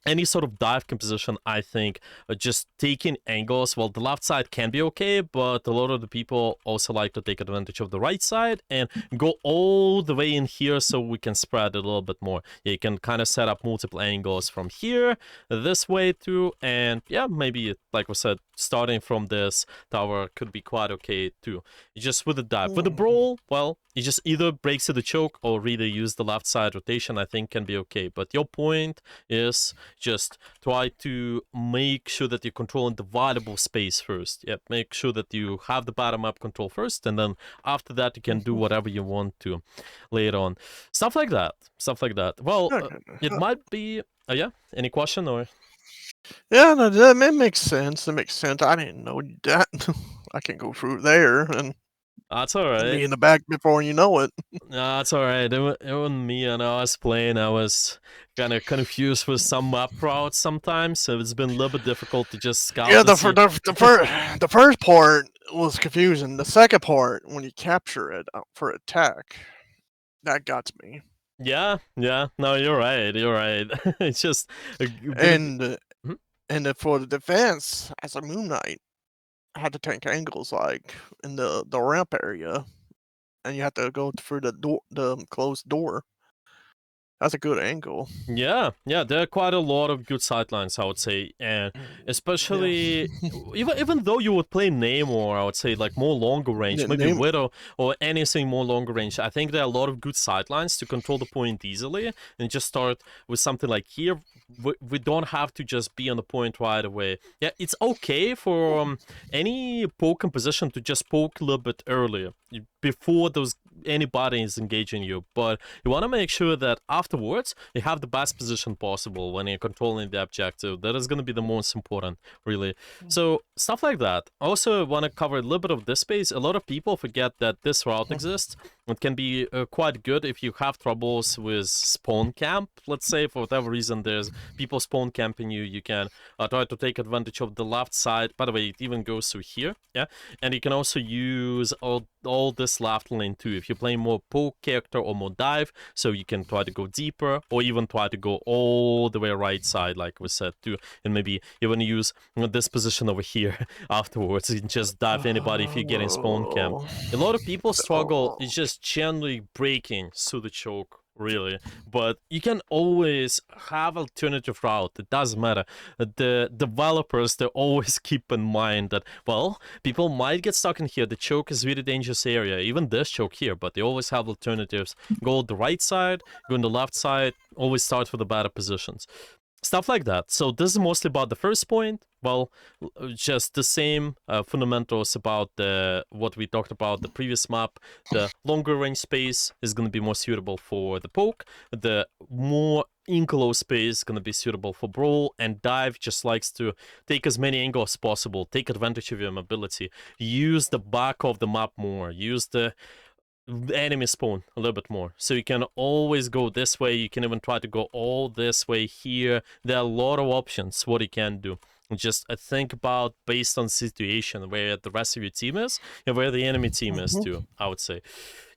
any sort of dive composition, I think just taking angles, well, the left side can be okay, but a lot of the people also like to take advantage of the right side and go all the way in here so we can spread a little bit more. Yeah, you can kind of set up multiple angles from here, this way too, and yeah, maybe, like we said, starting from this tower could be quite okay too. Just with the dive. With the brawl, well, you just either breaks to the choke or really use the left side rotation, I think can be okay. But your point is just try to make sure that you're controlling the valuable space first. Yeah, make sure that you have the bottom up control first, and then after that you can do whatever you want to later on. Stuff like that. Stuff like that. Well, it might be. Yeah. Any question or? Yeah, no, that makes sense. That makes sense. I didn't know that. I can go through there and That's all be right. in the back before you know it. No, that's all right. Even me, and I was playing, I was kind of confused with some map routes sometimes, so it's been a little bit difficult to just scout. Yeah, to the, see. the first part was confusing. The second part, when you capture it for attack, that got me. Yeah. No, you're right. You're right. It's just And for the defense, as a Moon Knight, I had to tank angles like in the ramp area, and you have to go through the closed door. That's a good angle. Yeah, there are quite a lot of good sidelines, I would say, and especially even though you would play Namor, I would say like more longer range, Yeah, maybe Widow or anything more longer range. I think there are a lot of good sidelines to control the point easily, and just start with something like here. We don't have to just be on the point right away. Yeah, it's okay for any poke composition to just poke a little bit earlier before anybody is engaging you, but you want to make sure that afterwards you have the best position possible when you're controlling the objective. That is going to be the most important, really. So stuff like that. Also want to cover a little bit of this space. A lot of people forget that this route exists. It can be quite good if you have troubles with spawn camp. Let's say for whatever reason there's people spawn camping you, you can try to take advantage of the left side. By the way, it even goes through here, yeah. And you can also use all this left lane too if you're playing more poke character or more dive, so you can try to go deeper or even try to go all the way right side like we said too, and maybe even use this position over here afterwards and just dive anybody if you're getting spawn camp. A lot of people struggle is just generally breaking through the choke, really, but you can always have alternative route. It doesn't matter. The developers, they always keep in mind that, well, people might get stuck in here. The choke is really dangerous area, even this choke here, but they always have alternatives. Go on the right side, go on the left side, always start with the better positions. Stuff like that. So this is mostly about the first point. Well, just the same fundamentals about what we talked about the previous map. The longer range space is going to be more suitable for the poke. The more enclosed space is going to be suitable for brawl, and dive just likes to take as many angles as possible, take advantage of your mobility, use the back of the map more, use the enemy spawn a little bit more, so you can always go this way. You can even try to go all this way here. There are a lot of options what you can do. Just think about based on situation where the rest of your team is and where the enemy team is too, I would say.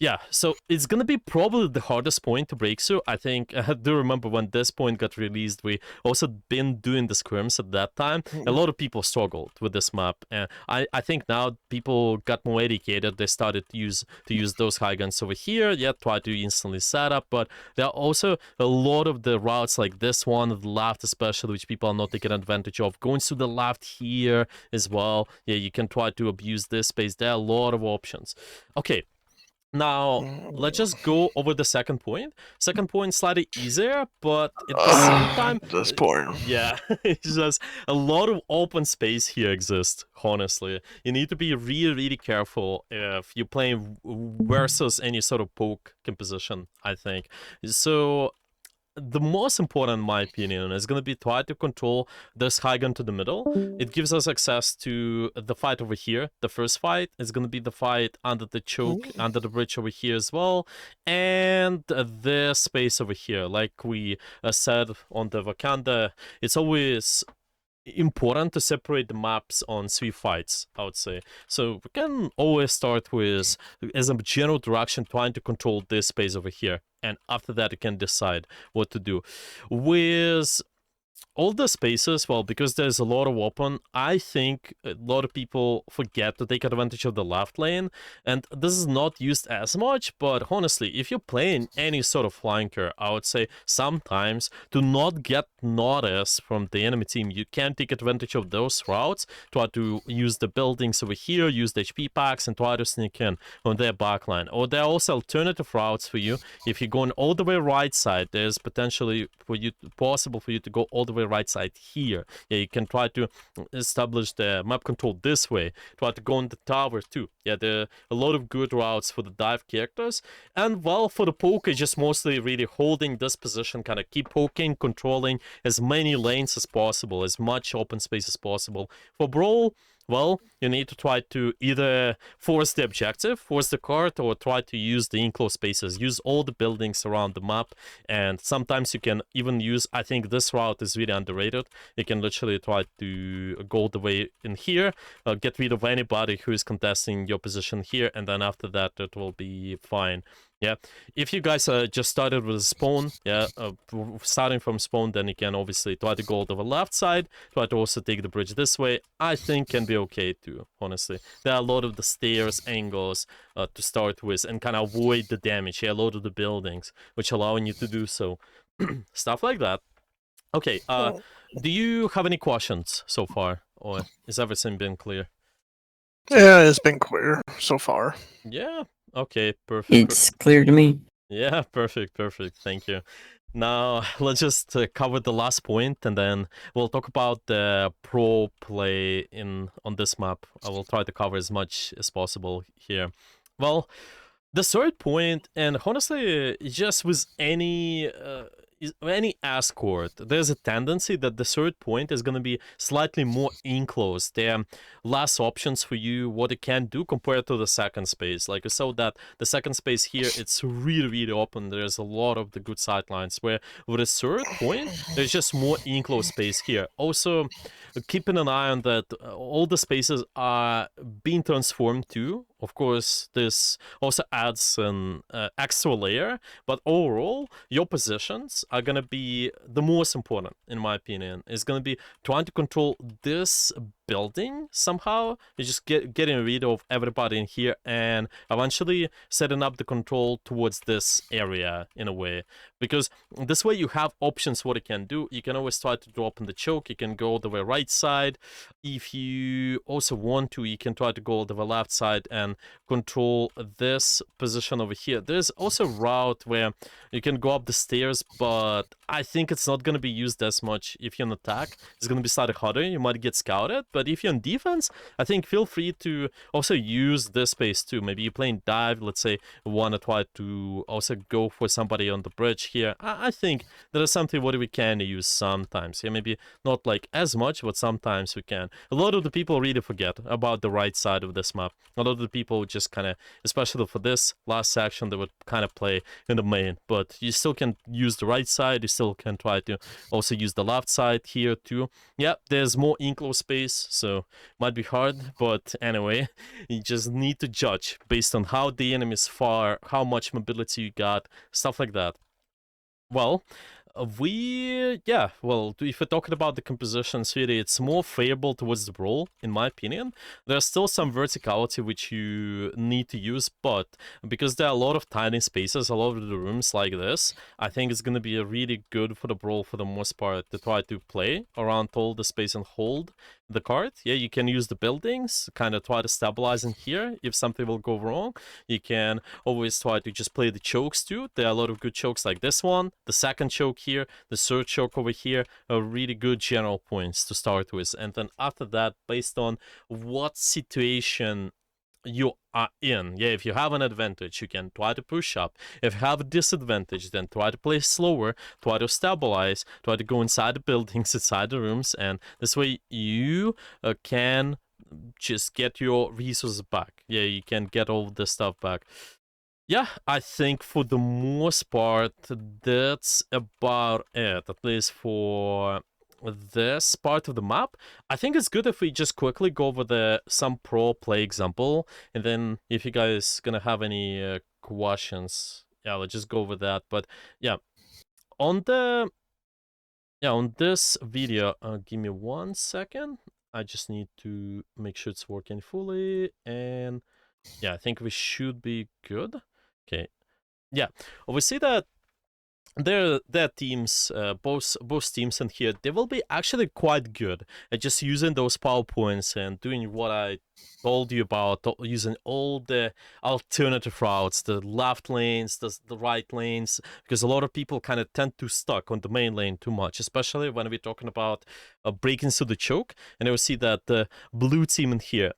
Yeah, so it's gonna be probably the hardest point to break through. I think I do remember when this point got released, we also been doing the scrims at that time. A lot of people struggled with this map, and I think now people got more educated. They started to use those high guns over here. Yeah, try to instantly set up, but there are also a lot of the routes like this one, the left especially, which people are not taking advantage of. Going to the left here as well. Yeah, you can try to abuse this space. There are a lot of options. Okay. Now, let's just go over the second point. Second point slightly easier, but at the same time, this point. yeah, it's just a lot of open space here exists, honestly. You need to be really, really careful if you're playing versus any sort of poke composition, I think. So the most important, in my opinion, is going to be try to control this high gun to the middle. It gives us access to the fight over here. The first fight is going to be the fight under the choke, under the bridge over here as well, and this space over here. Like we said on the Wakanda, it's always important to separate the maps on 3 fights, I would say. So we can always start with, as a general direction, trying to control this space over here, and after that you can decide what to do. With all the spaces, well, because there's a lot of open, I think a lot of people forget to take advantage of the left lane, and this is not used as much, but honestly, if you're playing any sort of flanker, I would say sometimes to not get noticed from the enemy team, you can take advantage of those routes, try to use the buildings over here, use the HP packs, and try to sneak in on their backline. Or there are also alternative routes for you. If you're going all the way right side, there's potentially possible for you to go all the way right side here. Yeah, you can try to establish the map control this way. Try to go on the tower too. Yeah, there are a lot of good routes for the dive characters. And well, for the poke, it's just mostly really holding this position, kind of keep poking, controlling as many lanes as possible, as much open space as possible. For Brawl, well, you need to try to either force the objective, force the card, or try to use the enclosed spaces. Use all the buildings around the map, and sometimes you can even use, I think this route is really underrated. You can literally try to go the way in here, get rid of anybody who is contesting your position here, and then after that, it will be fine. Yeah, if you guys just started with spawn, yeah, starting from spawn, then you can obviously try to go to the left side, try to also take the bridge this way. I think can be okay too, honestly. There are a lot of the stairs angles to start with, and kind of avoid the damage. Yeah, a lot of the buildings, which allowing you to do so. Stuff like that. Okay, Well, do you have any questions so far, or is everything been clear? yeah, it's been clear so far. Yeah, okay, perfect. It's clear to me. Yeah, perfect. Thank you. Now, let's just cover the last point, and then we'll talk about the pro play on this map. I will try to cover as much as possible here. Well, the third point, and honestly, just with any escort, there's a tendency that the third point is going to be slightly more enclosed. There are less options for you what it can do compared to the second space. Like I saw that the second space here, it's really open. There's a lot of the good sidelines, where with the third point, there's just more enclosed space here. Also, keeping an eye on that, all the spaces are being transformed too. Of course, this also adds an extra layer, but overall, your positions are gonna be the most important, in my opinion. It's gonna be trying to control this building somehow. You're just getting rid of everybody in here, and eventually setting up the control towards this area in a way. Because this way you have options what it can do. You can always try to drop in the choke. You can go all the way right side. If you also want to, you can try to go all the way left side and control this position over here. There's also a route where you can go up the stairs, but I think it's not going to be used as much. If you're on attack, it's going to be slightly harder. You might get scouted, but if you're on defense, I think feel free to also use this space too. Maybe you're playing dive, let's say you want to try to also go for somebody on the bridge here. I think that is something what we can use sometimes. Yeah, maybe not like as much, but sometimes we can. A lot of the people really forget about the right side of this map. A lot of the people just kind of, especially for this last section, they would kind of play in the main, but you still can use the right side. You still can try to also use the left side here too. Yeah, there's more enclosed space, so might be hard, but anyway, you just need to judge based on how the enemy is far, how much mobility you got, stuff like that. Well, if we're talking about the compositions really, it's more favorable towards the brawl, in my opinion. There's still some verticality which you need to use, but because there are a lot of tiny spaces, a lot of the rooms like this, I think it's going to be really good for the brawl for the most part to try to play around all the space and hold the card. Yeah, you can use the buildings, kind of try to stabilize in here if something will go wrong. You can always try to just play the chokes too. There are a lot of good chokes like this one, the second choke here, the third choke over here, are really good general points to start with. And then after that, based on what situation you are in, yeah, if you have an advantage, you can try to push up. If you have a disadvantage, then try to play slower, try to stabilize, try to go inside the buildings, inside the rooms, and this way you can just get your resources back. Yeah, you can get all this stuff back. Yeah, I think for the most part, that's about it, at least for this part of the map. I think it's good if we just quickly go over some pro play example, and then if you guys gonna have any questions, yeah, let's just go over that. But yeah, on the Yeah, on this video, give me 1 second. I just need to make sure it's working fully, and yeah, I think we should be good. Okay, yeah, we see that their teams, both teams in here, they will be actually quite good at just using those PowerPoints and doing what I told you about, using all the alternative routes, the left lanes, the right lanes, because a lot of people kind of tend to stuck on the main lane too much, especially when we're talking about breaking through the choke. And you'll see that the blue team in here,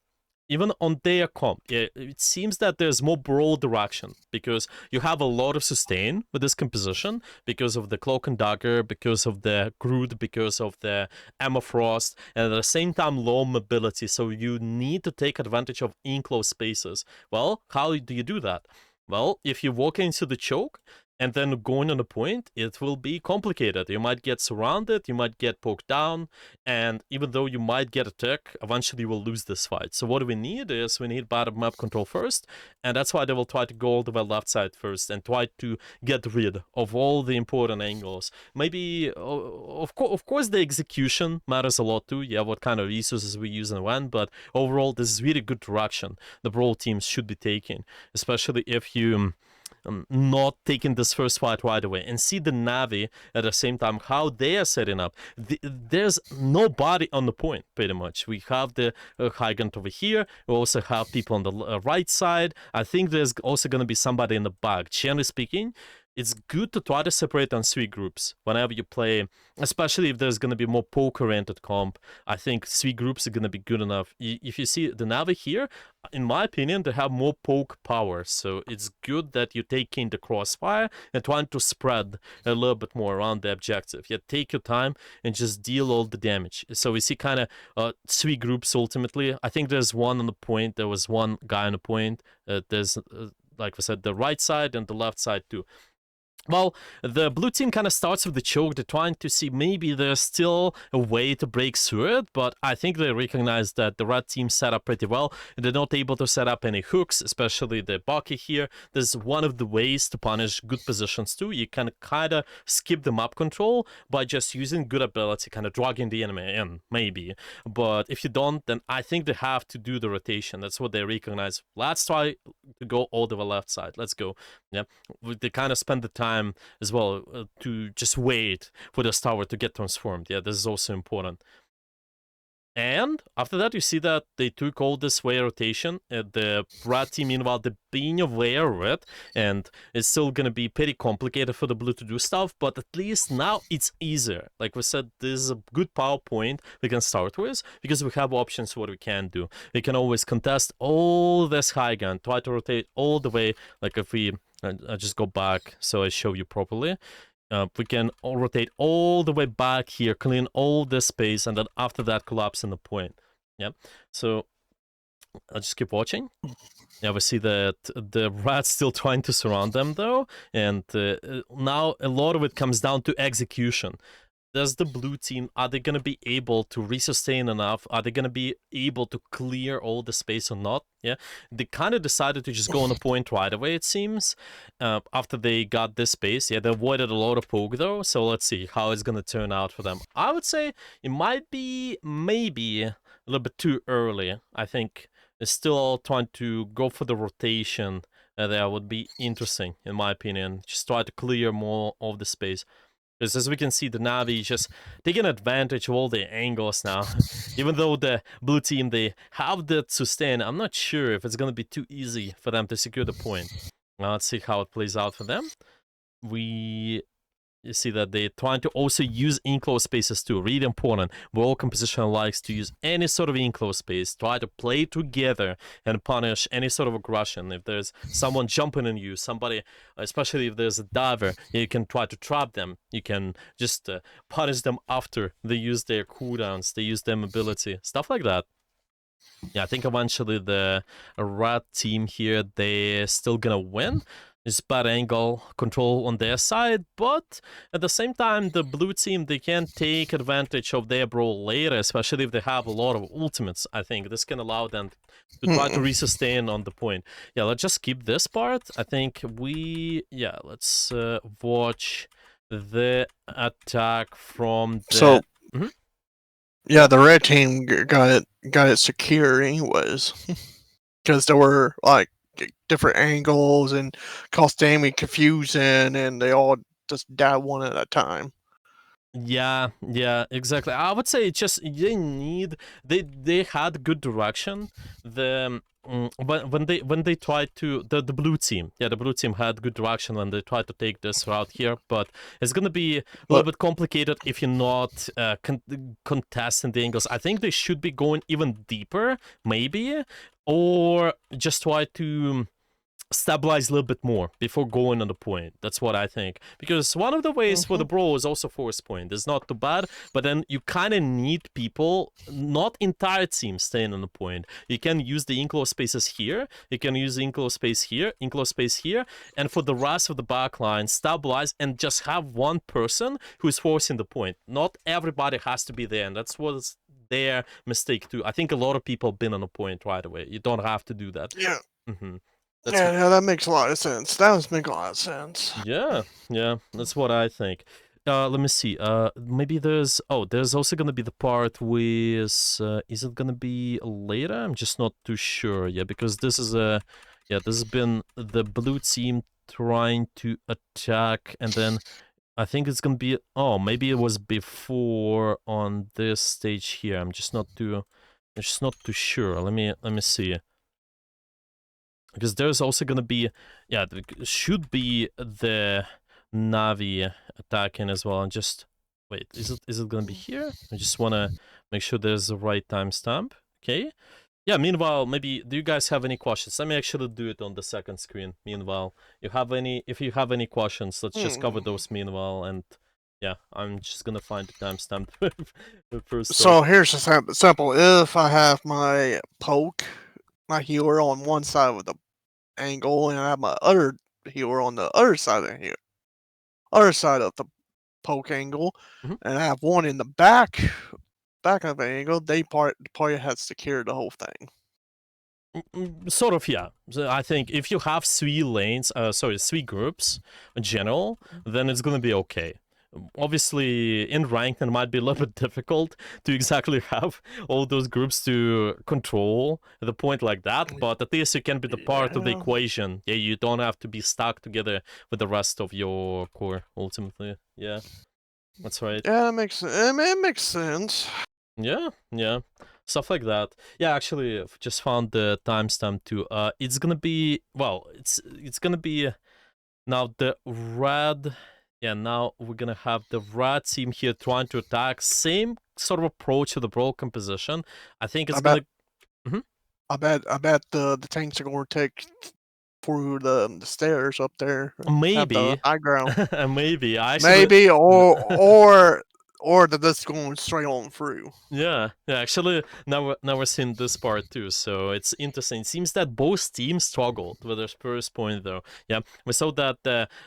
even on their comp, it seems that there's more broad direction because you have a lot of sustain with this composition because of the Cloak and Dagger, because of the Groot, because of the Emma Frost, and at the same time low mobility. So you need to take advantage of enclosed spaces. Well, how do you do that? Well, if you walk into the choke and then going on a point, it will be complicated. You might get surrounded, you might get poked down, and even though you might get a tick, eventually you will lose this fight. So what we need is we need bottom map control first, and that's why they will try to go all the way left side first and try to get rid of all the important angles. Maybe, of course, the execution matters a lot too. Yeah, what kind of resources we use and when, but overall, this is really good direction the brawl teams should be taking, especially if you not taking this first fight right away and see the Navi at the same time how they are setting up. There's nobody on the point pretty much. We have the Gigant over here. We also have people on the right side. I think there's also going to be somebody in the back. Generally speaking, it's good to try to separate on 3 groups whenever you play, especially if there's going to be more poke-oriented comp. I think 3 groups are going to be good enough. If you see the Navi here, in my opinion, they have more poke power, so it's good that you take in the crossfire and trying to spread a little bit more around the objective. You take your time and just deal all the damage. So we see kind of 3 groups ultimately. I think there's one on the point. There was one guy on the point. There's, like I said, the right side and the left side too. Well, the blue team kind of starts with the choke. They're trying to see maybe there's still a way to break through it, but I think they recognize that the red team set up pretty well. They're not able to set up any hooks, especially the Baki here. There's one of the ways to punish good positions too. You can kind of skip the map control by just using good ability, kind of dragging the enemy in, maybe. But if you don't, then I think they have to do the rotation. That's what they recognize. Let's try to go all the way left side. Let's go. Yeah, they kind of spend the time as well to just wait for the tower to get transformed. Yeah, this is also important. And after that, you see that they took all this way rotation. The red team, meanwhile, they're being aware of it, and it's still gonna be pretty complicated for the blue to do stuff, but at least now it's easier. Like we said, this is a good PowerPoint we can start with, because we have options for what we can do. We can always contest all this high gun, try to rotate all the way, like if we... I just go back so I show you properly. We can rotate all the way back here, clean all this space, and then after that collapse in the point. Yeah, so I'll just keep watching. Yeah, we see that the rat's still trying to surround them though, and now a lot of it comes down to execution. Does the blue team, are they going to be able to resustain enough? Are they going to be able to clear all the space or not? Yeah, they kind of decided to just go on a point right away, it seems, after they got this space. Yeah, they avoided a lot of poke though, so let's see how it's going to turn out for them. I would say it might be maybe a little bit too early. I think it's still trying to go for the rotation. That would be interesting, in my opinion. Just try to clear more of the space. Because as we can see, the Navi just taking advantage of all the angles now. Even though the blue team, they have that sustain, I'm not sure if it's going to be too easy for them to secure the point. Now let's see how it plays out for them. You see that they're trying to also use enclosed spaces too. Really important. World composition likes to use any sort of enclosed space. Try to play together and punish any sort of aggression. If there's someone jumping on you, somebody, especially if there's a diver, you can try to trap them. You can just punish them after they use their cooldowns, they use their mobility, stuff like that. Yeah, I think eventually the red team here, they're still gonna win. It's bad angle control on their side, but at the same time, the blue team, they can take advantage of their brawl later, especially if they have a lot of ultimates. I think this can allow them to try to resustain on the point. Yeah, let's just keep this part. I think let's watch the attack from the. So Mhm. yeah, the red team got it secure anyways, because there were like different angles and caused damage confusion, and they all just died one at a time. Yeah, exactly. I would say just they had good direction. When they tried to the blue team, the blue team had good direction when they tried to take this route here, but it's gonna be a little bit complicated if you're not contesting the angles. I think they should be going even deeper, maybe, or just try to stabilize a little bit more before going on the point. That's what I think. Because one of the ways for the brawl is also force point. It's not too bad, but then you kind of need people, not entire team staying on the point. You can use the enclosed spaces here. You can use the enclosed space here, and for the rest of the backline, stabilize and just have one person who's forcing the point. Not everybody has to be there, and that's what's their mistake too. I think a lot of people have been on the point right away. You don't have to do that. Yeah. Mm-hmm. Yeah, that makes a lot of sense. That does make a lot of sense. Yeah, that's what I think. Let me see. Maybe there's also gonna be the part with is it gonna be later? I'm just not too sure. Yeah, because this has been the blue team trying to attack, and then I think it's gonna be maybe it was before on this stage here. I'm just not too sure. Let me see. Because there's also gonna be, should be the Navi attacking as well. And just wait, is it gonna be here? I just wanna make sure there's the right timestamp. Okay. Yeah. Meanwhile, maybe do you guys have any questions? Let me actually do it on the second screen. Meanwhile, if you have any questions, let's just cover those. Meanwhile, and yeah, I'm just gonna find the timestamp first. So here's a sample. If I have my poke, my healer on one side of the angle, and I have my other healer on the other side of the poke angle, Mhm. and I have one in the back of the angle, the party has secured the whole thing. Sort of, yeah. So I think if you have three groups in general, then it's gonna be okay. Obviously, in ranked, it might be a little bit difficult to exactly have all those groups to control the point like that, but at least you can be the part of the equation. Yeah, you don't have to be stuck together with the rest of your core, ultimately. Yeah, that's right. Yeah, it makes sense. Yeah, stuff like that. Yeah, actually, I've just found the timestamp too. It's gonna be it's gonna be now the red. Yeah, now we're gonna have the red team here trying to attack. Same sort of approach to the brawl composition. I think it's gonna. I bet the tanks are going to take through the stairs up there. Have the Maybe, high ground. maybe. Maybe, or they're just going straight on through. Yeah. Actually, now we're seeing this part too, so it's interesting. It seems that both teams struggled with their first point, though. Yeah, we saw that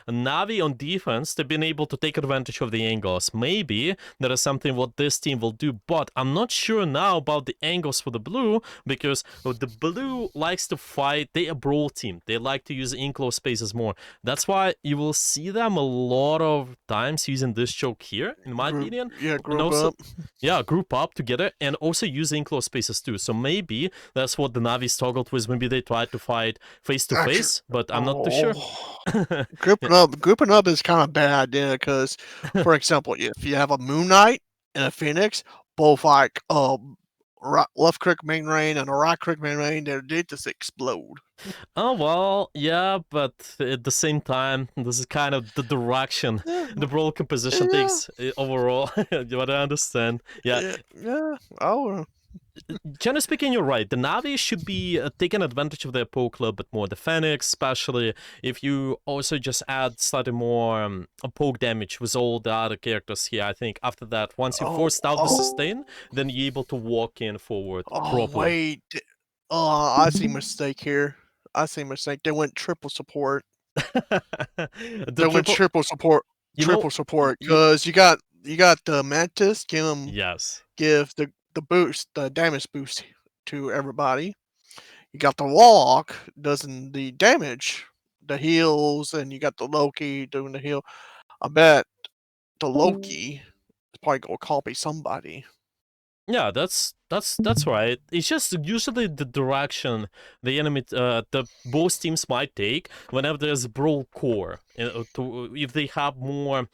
Navi on defense, they've been able to take advantage of the angles. Maybe that is something what this team will do, but I'm not sure now about the angles for the blue, because the blue likes to fight. They a brawl team. They like to use enclosed spaces more. That's why you will see them a lot of times using this choke here, in my opinion. Yeah, And also, up. yeah, group up together and also use enclosed spaces too. So maybe that's what the Navi struggled with. Maybe they tried to fight face to face, but I'm not too sure. Grouping up is kind of a bad idea because, for example, if you have a Moon Knight and a Phoenix, both like left click main lane and a right click main lane, they just explode. Oh, well, yeah, but at the same time, this is kind of the direction the brawl composition takes overall. What I understand. Yeah. Oh. Generally speaking, you're right. The Navi should be taking advantage of their poke a little bit more. The Phoenix, especially if you also just add slightly more poke damage with all the other characters here. I think after that, once you forced out the sustain, then you're able to walk in forward properly. Wait. I see mistake here. They went triple support. They went triple support. Triple support because you got the Mantis give the boost, the damage boost to everybody. You got the Warlock doing the damage, the heals, and you got the Loki doing the heal. I bet the Loki is probably gonna copy somebody. Yeah, that's right. It's just usually the direction the enemy, the both teams might take whenever there's brawl core. If they have more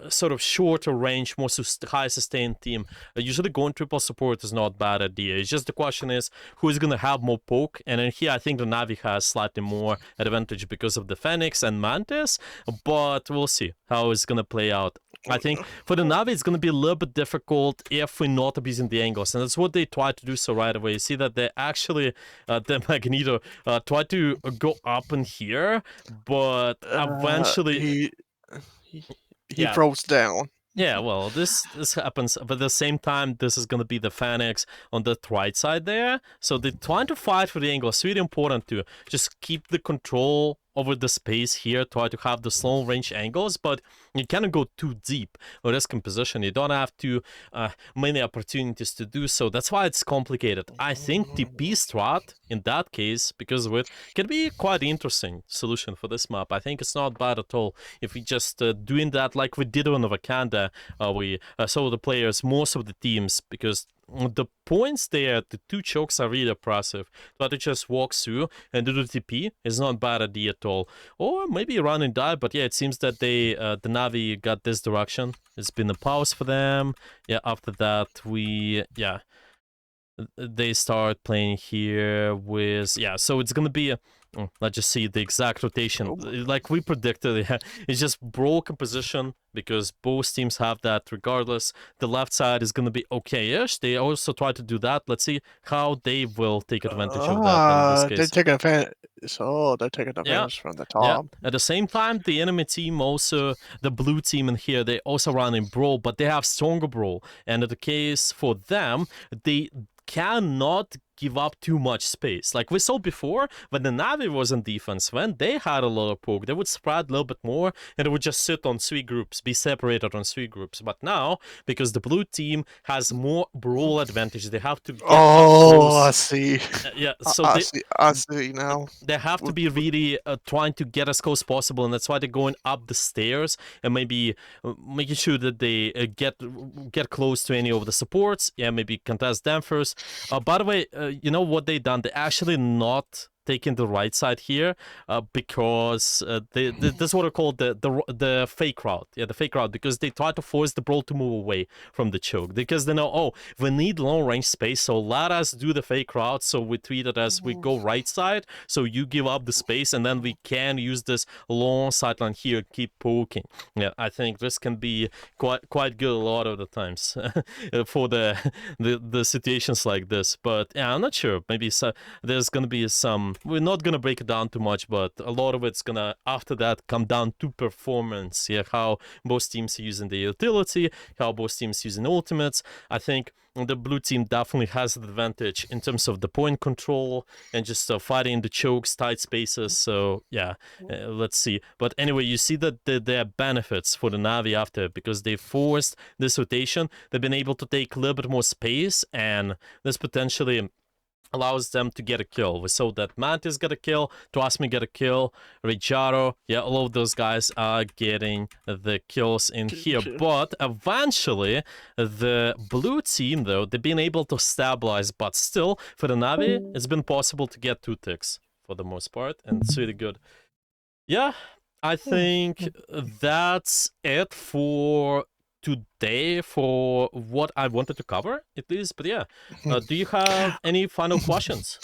sort of shorter range, more high sustained team, usually going triple support is not a bad idea. It's just the question is who is gonna have more poke, and in here I think the Navi has slightly more advantage because of the Phoenix and Mantis, but we'll see how it's gonna play out. I think for the Navi, it's going to be a little bit difficult if we're not abusing the angles, and that's what they try to do so right away. You see that they actually, the Magneto, try to go up in here, but eventually... He Yeah. froze down. Yeah, well, this happens, but at the same time, this is going to be the Phoenix on the right side there. So they're trying to fight for the angle. It's really important to just keep the control over the space here, try to have the slow range angles, but you cannot go too deep or risk composition. You don't have too many opportunities to do so. That's why it's complicated. I think TP strat, in that case, because of it, can be quite interesting solution for this map. I think it's not bad at all if we just doing that like we did on Wakanda. We saw the players, most of the teams, because the points there, the two chokes are really impressive. Try to just walk through and do the TP is not a bad idea at all. Or maybe run and die, but yeah, it seems that they, the Navi got this direction. It's been a pause for them. Yeah, after that, they start playing here with, so it's gonna be let's just see the exact rotation. Like we predicted, it's just brawl composition because both teams have that regardless. The left side is gonna be okay-ish. They also try to do that. Let's see how they will take advantage of that in this case. They're taking advantage. So they're taking advantage from the top. At the same time, the enemy team also, the blue team in here, they also run in brawl, but they have stronger brawl. And in the case for them, they cannot give up too much space. Like we saw before, when the Navi was in defense, when they had a lot of poke, they would spread a little bit more and they would just sit on 3 groups, be separated on 3 groups. But now, because the blue team has more brawl advantage, they have to get I see. So I see now. They have to be really trying to get as close as possible, and that's why they're going up the stairs and maybe making sure that they get close to any of the supports. Yeah, maybe contest them first. By the way, you know what they done? They actually not taking the right side here because this is what I call the fake route. Yeah, the fake route, because they try to force the brawl to move away from the choke because they know, oh, we need long range space, so let us do the fake route. So we treat it as we go right side, so you give up the space and then we can use this long sideline here, keep poking. Yeah, I think this can be quite good a lot of the times for the situations like this. But yeah, I'm not sure. Maybe there's gonna be some. We're not gonna break it down too much, but a lot of it's gonna after that come down to performance. Yeah, how both teams are using the utility, how both teams using ultimates. I think the blue team definitely has the advantage in terms of the point control and just fighting the chokes, tight spaces. So yeah, let's see. But anyway, you see that there are benefits for the Navi after, because they forced this rotation. They've been able to take a little bit more space, and this potentially allows them to get a kill. We saw that Mantis got a kill, Trasmi got a kill, Rijaro, yeah, all of those guys are getting the kills in here. But eventually, the blue team, though, they've been able to stabilize, but still, for the Navi, it's been possible to get 2 ticks for the most part, and it's really good. Yeah, I think that's it for today for what I wanted to cover, at least. But yeah, do you have any final questions?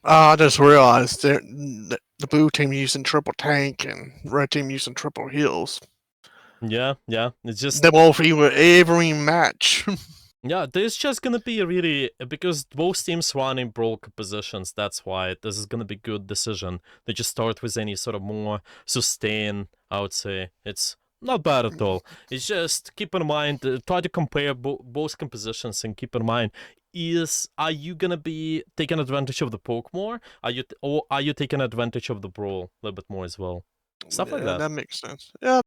I just realized the blue team using triple tank and red team using triple heals. Yeah, it's just they both even every match. Yeah, there's just gonna be really, because both teams run in brawl positions, that's why this is gonna be good decision. They just start with any sort of more sustain, I would say. It's not bad at all. It's just keep in mind, try to compare both compositions and keep in mind, are you gonna be taking advantage of the poke more? Are you taking advantage of the brawl a little bit more as well? Stuff like that. That makes sense. Yeah.